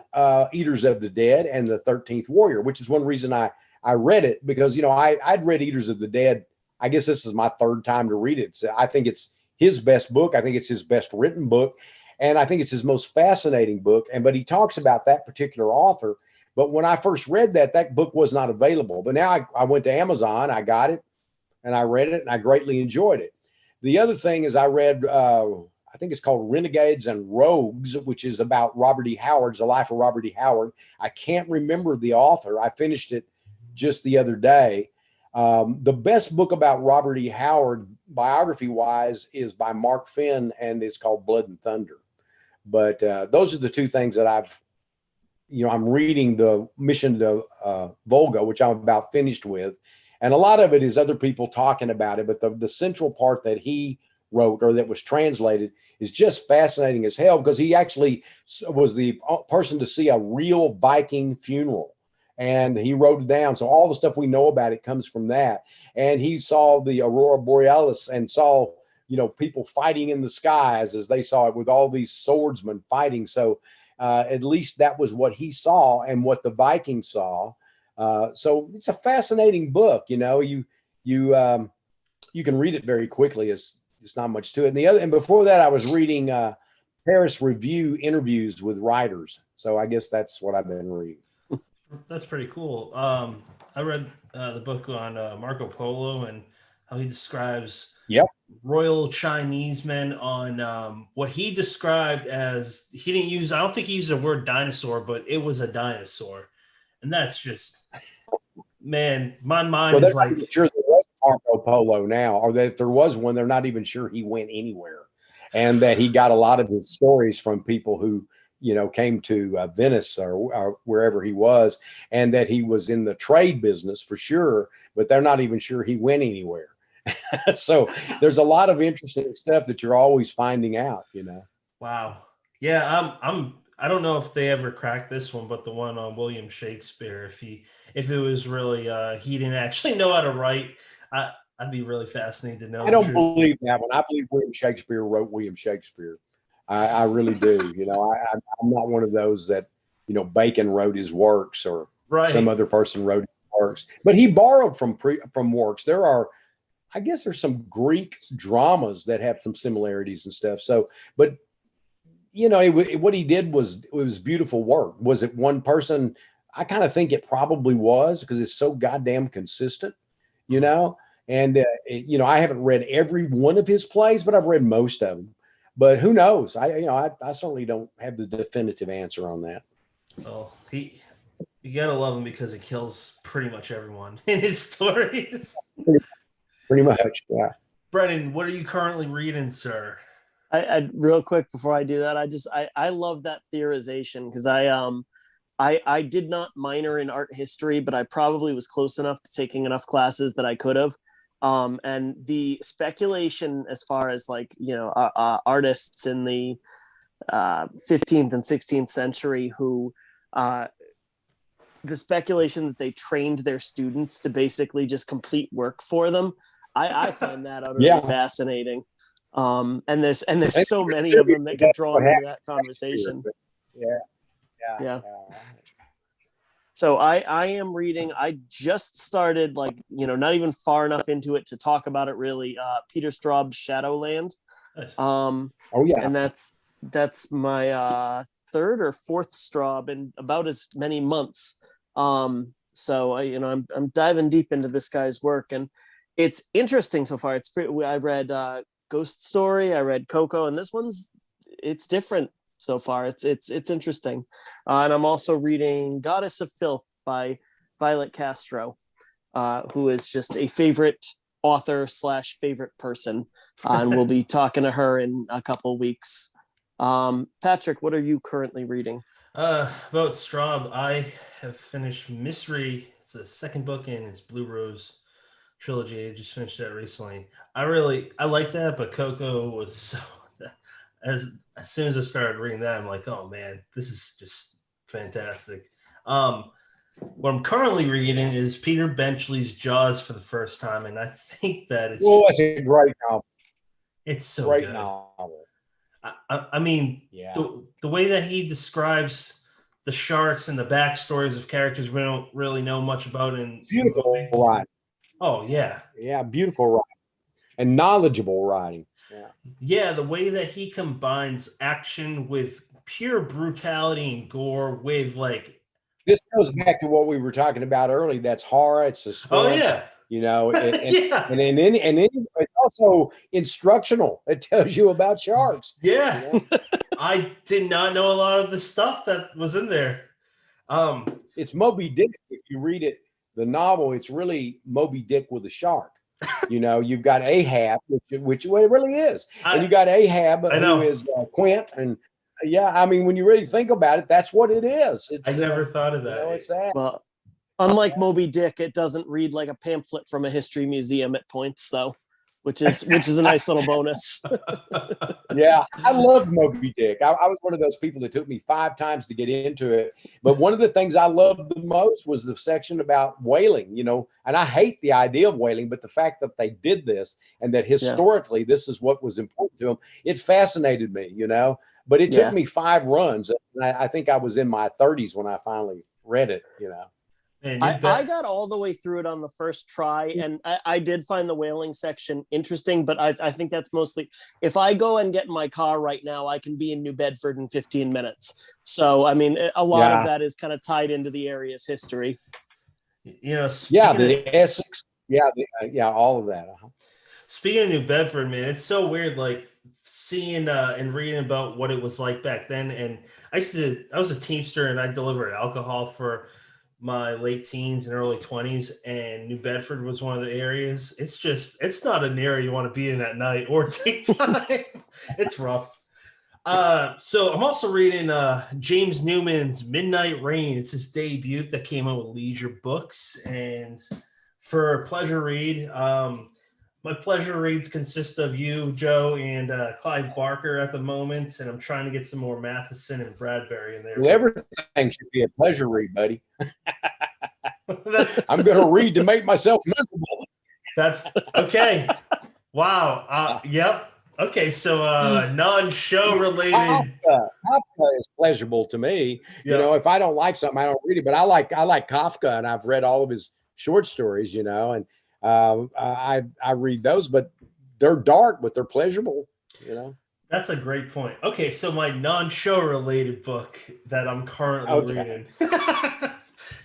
Eaters of the Dead and the 13th Warrior, which is one reason I read it, because I'd read Eaters of the Dead. I guess this is my third time to read it. So I think it's his best book. I think it's his best written book, and I think it's his most fascinating book. But he talks about that particular author. But when I first read that book was not available. But now I went to Amazon, I got it, and I read it, and I greatly enjoyed it. The other thing is I read, I think it's called Renegades and Rogues, which is about Robert E. Howard's, the life of Robert E. Howard. I can't remember the author. I finished it just the other day. The best book about Robert E. Howard, biography-wise, is by Mark Finn, and it's called Blood and Thunder. But those are the two things that I'm reading. The Mission to Volga, which I'm about finished with. And a lot of it is other people talking about it, but the central part that he wrote, or that was translated, is just fascinating as hell, because he actually was the person to see a real Viking funeral, and he wrote it down. So all the stuff we know about it comes from that. And he saw the Aurora Borealis and saw, people fighting in the skies as they saw it, with all these swordsmen fighting. So at least that was what he saw and what the Vikings saw. So it's a fascinating book. You can read it very quickly. It's not much to it. And before that, I was reading Paris Review interviews with writers. So I guess that's what I've been reading. That's pretty cool. I read the book on Marco Polo and how he describes Royal Chinese men on what he described as, I don't think he used the word dinosaur, but it was a dinosaur. And that's just, man, my mind is like. Not sure there was Marco Polo now, or that if there was one, they're not even sure he went anywhere. And that he got a lot of his stories from people who, came to Venice or wherever he was, and that he was in the trade business for sure, but they're not even sure he went anywhere. So there's a lot of interesting stuff that you're always finding out, Wow. Yeah, I don't know if they ever cracked this one, but the one on William Shakespeare, if it was really he didn't actually know how to write, I'd be really fascinated to know. I don't believe that one. I believe William Shakespeare wrote William Shakespeare. I really do. I'm not one of those that, Bacon wrote his works or some other person wrote his works, but he borrowed from works. I guess there's some Greek dramas that have some similarities and stuff. So, but what he did was, it was beautiful work. Was it one person? I kind of think it probably was, because it's so goddamn consistent, And, I haven't read every one of his plays, but I've read most of them. But who knows? I certainly don't have the definitive answer on that. Oh, you gotta love him because he kills pretty much everyone in his stories. Pretty much, yeah. Brennan, what are you currently reading, sir? I real quick before I do that, I love that theorization, because I did not minor in art history, but I probably was close enough to taking enough classes that I could have. And the speculation as far as artists in the 15th and 16th century who the speculation that they trained their students to basically just complete work for them, I find that utterly fascinating. And there's so many of them that get drawn into that conversation. Yeah. So I am reading. I just started, not even far enough into it to talk about it really. Peter Straub's Shadowland. Nice. And that's my third or fourth Straub in about as many months. So I'm diving deep into this guy's work, and it's interesting so far. I read Ghost Story, I read Coco, and this it's different so far. It's interesting. And I'm also reading Goddess of Filth by Violet Castro, who is just a favorite author / favorite person. And we'll be talking to her in a couple weeks. Patrick, what are you currently reading? About Straub, I have finished Mystery. It's the second book in his Blue Rose trilogy. I just finished that recently. I like that, but Coco was so... As soon as I started reading that, I'm like, oh man, this is just fantastic. What I'm currently reading is Peter Benchley's Jaws for the first time, and I think that it's... Well, it's a great novel. It's so great good. Novel. I mean, the way that he describes the sharks and the backstories of characters we don't really know much about in beautiful writing. Oh yeah, beautiful writing and knowledgeable writing. Yeah, the way that he combines action with pure brutality and gore with this goes back to what we were talking about earlier. That's horror. It's suspense. Oh yeah. And it's also instructional. It tells you about sharks. Yeah. I did not know a lot of the stuff that was in there. It's Moby Dick. If you read it, the novel, it's really Moby Dick with a shark. You've got Ahab, which it really is. And you got Ahab, who is Quint. And when you really think about it, that's what it is. I never thought of that. It's that. Well, unlike Moby Dick, it doesn't read like a pamphlet from a history museum at points, though. which is a nice little bonus. Yeah, I loved Moby Dick. I was one of those people that took me 5 times to get into it. But one of the things I loved the most was the section about whaling, and I hate the idea of whaling, but the fact that they did this and that historically this is what was important to them, it fascinated me, But it took me 5 runs. And I think I was in my 30s when I finally read it, Man, I got all the way through it on the first try, and I did find the whaling section interesting, but I think that's mostly, if I go and get in my car right now, I can be in New Bedford in 15 minutes. So, I mean, a lot of that is kind of tied into the area's history. The Essex, all of that. Speaking of New Bedford, man, it's so weird, like seeing and reading about what it was like back then. And I was a Teamster, and I delivered alcohol for my late teens and early 20s, and New Bedford was one of the areas. It's not an area you want to be in at night or daytime. It's rough. So I'm also reading James Newman's Midnight Rain. It's his debut that came out with Leisure Books. And for a pleasure read, my pleasure reads consist of you, Joe, and Clyde Barker at the moment, and I'm trying to get some more Matheson and Bradbury in there. Well, everything should be a pleasure read, buddy. I'm going to read to make myself miserable. That's okay. Wow. Yep. Okay. So non-show related. Kafka is pleasurable to me. Yep. If I don't like something, I don't read it. But I like Kafka, and I've read all of his short stories. And I read those, but they're dark, but they're pleasurable. That's a great point. Okay, so my non-show related book that I'm currently reading,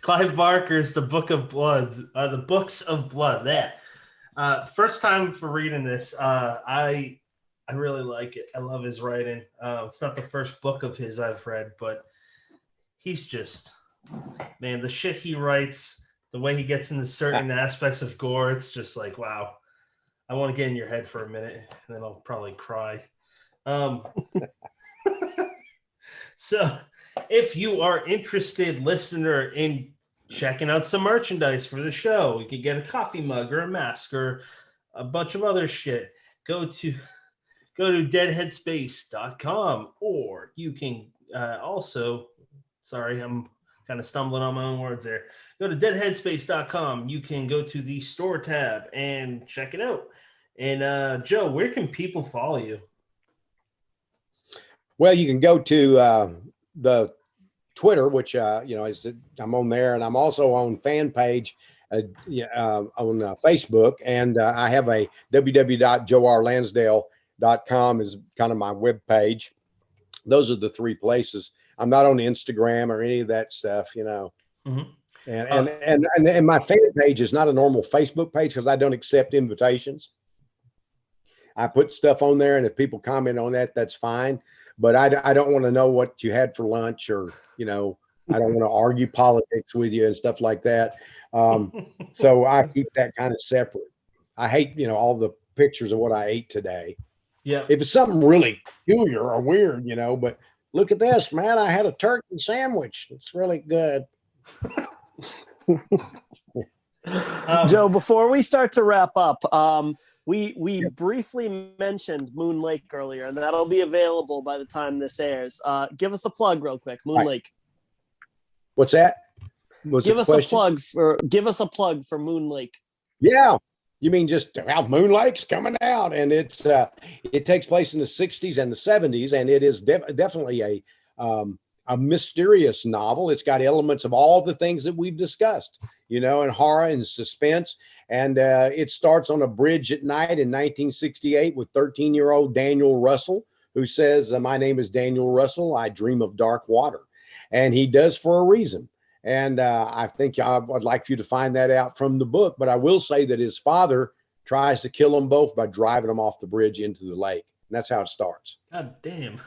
Clive Barker's The Book of Bloods, the Books of Blood. That first time for reading this, I really like it. I love his writing. It's not the first book of his I've read, but he's just, man, the shit he writes, the way he gets into certain aspects of gore, it's just like, wow. I want to get in your head for a minute, and then I'll probably cry. So if you are interested, listener, in checking out some merchandise for the show, you can get a coffee mug or a mask or a bunch of other shit. Go to deadheadspace.com, or you can also, sorry, I'm kind of stumbling on my own words there. Go to deadheadspace.com. You can go to the store tab and check it out. And Joe, where can people follow you? Well, you can go to the Twitter, which I'm on there, and I'm also on fan page on Facebook, and I have a www.joerlansdale.com is kind of my web page. Those are the 3 places. I'm not on Instagram or any of that stuff, Mm-hmm. And my fan page is not a normal Facebook page because I don't accept invitations. I put stuff on there, and if people comment on that, that's fine. But I don't want to know what you had for lunch, or, I don't want to argue politics with you and stuff like that. So I keep that kind of separate. I hate, all the pictures of what I ate today. Yeah. If it's something really peculiar or weird, but look at this, man, I had a turkey sandwich. It's really good. Joe, before we start to wrap up, we briefly mentioned Moon Lake earlier, and that'll be available by the time this airs. Give us a plug real quick, Moon Lake. What's that? Give us a plug for Moon Lake. Yeah. You mean just Moon Lake's coming out, and it takes place in the 60s and the 70s, and it is definitely a mysterious novel. It's got elements of all the things that we've discussed, and horror and suspense. And it starts on a bridge at night in 1968 with 13-year-old Daniel Russell, who says, my name is Daniel Russell. I dream of dark water. And he does for a reason. And I think I would like for you to find that out from the book. But I will say that his father tries to kill them both by driving them off the bridge into the lake. And that's how it starts. God damn.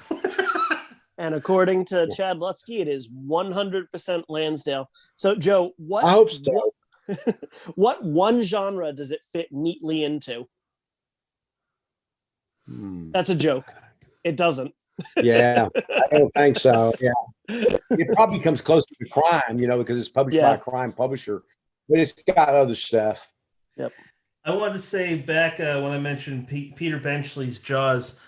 And according to Chad Lutsky, it is 100% Lansdale. So, Joe, I hope so. What one genre does it fit neatly into? That's a joke. It doesn't. Yeah, I don't think so. Yeah, it probably comes close to crime, because it's published by a crime publisher, but it's got other stuff. Yep. I wanted to say back when I mentioned Peter Benchley's Jaws,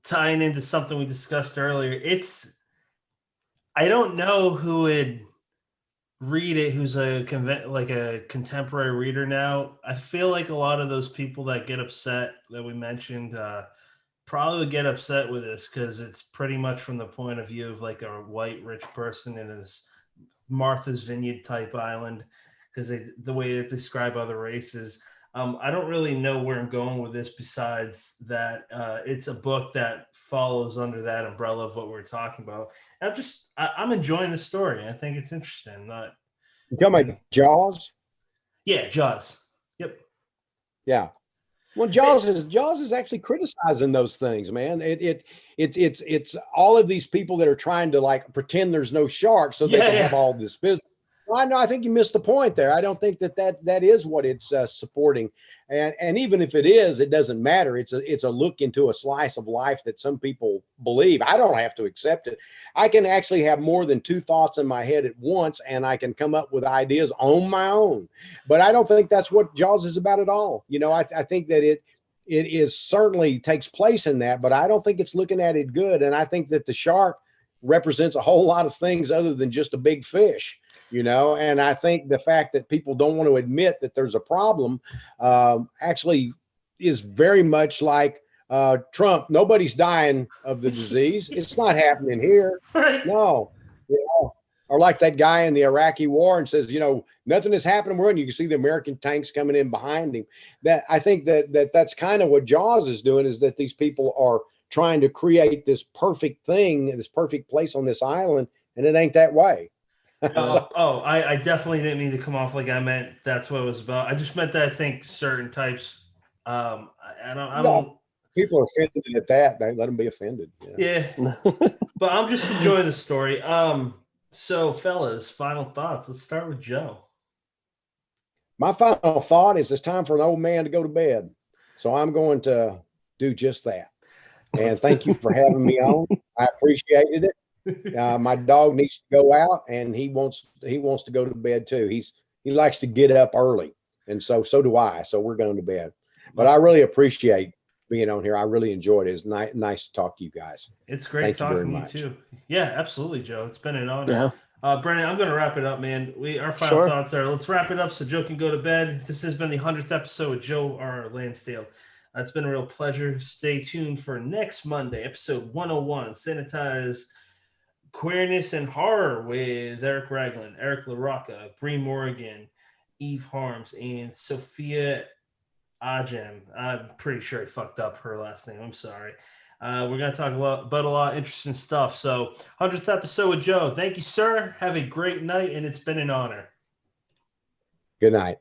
tying into something we discussed earlier. I don't know who would read it who's like a contemporary reader now. I feel like a lot of those people that get upset that we mentioned probably would get upset with this because it's pretty much from the point of view of like a white rich person in his Martha's Vineyard type island, because the way they describe other races. I don't really know where I'm going with this besides that it's a book that follows under that umbrella of what we're talking about. I'm enjoying the story. I think it's interesting. Not, You talking about Jaws? yeah, Jaws. Yep. Yeah. Well, Hey, Jaws is actually criticizing those things, man. It's all of these people that are trying to like pretend there's no shark so they yeah, can have yeah. all this business. Well, I know. I think you missed the point there. I don't think that is what it's supporting, and even if it is, it doesn't matter. It's a look into a slice of life that some people believe. I don't have to accept it. I can actually have more than two thoughts in my head at once, and I can come up with ideas on my own. But I don't think that's what Jaws is about at all. I think that it is certainly takes place in that, but I don't think it's looking at it good. And I think that the shark represents a whole lot of things other than just a big fish. And I think the fact that people don't want to admit that there's a problem actually is very much like Trump. Nobody's dying of the disease. It's not happening here. Right. No. Or like that guy in the Iraqi war and says, nothing is happening. And you can see the American tanks coming in behind him. That I think that's kind of what Jaws is doing, is that these people are trying to create this perfect thing, this perfect place on this island, and it ain't that way. So, I definitely didn't mean to come off like I meant that's what it was about. I just meant that I think certain types. I no, don't. people are offended at that. They let them be offended. Yeah, but I'm just enjoying the story. So fellas, final thoughts. Let's start with Joe. My final thought is it's time for an old man to go to bed. So I'm going to do just that. And thank you for having me on. I appreciated it. My dog needs to go out, and he wants to go to bed too. He likes to get up early, and so do I. So we're going to bed. But I really appreciate being on here. I really enjoyed it. It's nice to talk to you guys. It's great Thank you very talking to you much. too. Yeah, absolutely, Joe. It's been an honor. Yeah, Brennan, I'm going to wrap it up, man. Our final sure. thoughts are: let's wrap it up so Joe can go to bed. This has been the 100th episode with Joe R. Lansdale. It's been a real pleasure. Stay tuned for next Monday, episode 101, Sanitized Queerness and Horror with Eric Ragland, Eric LaRocca, Bree Morgan, Eve Harms, and Sophia Ajem. I'm pretty sure I fucked up her last name. I'm sorry. We're going to talk about a lot of interesting stuff. So, 100th episode with Joe. Thank you, sir. Have a great night, and it's been an honor. Good night.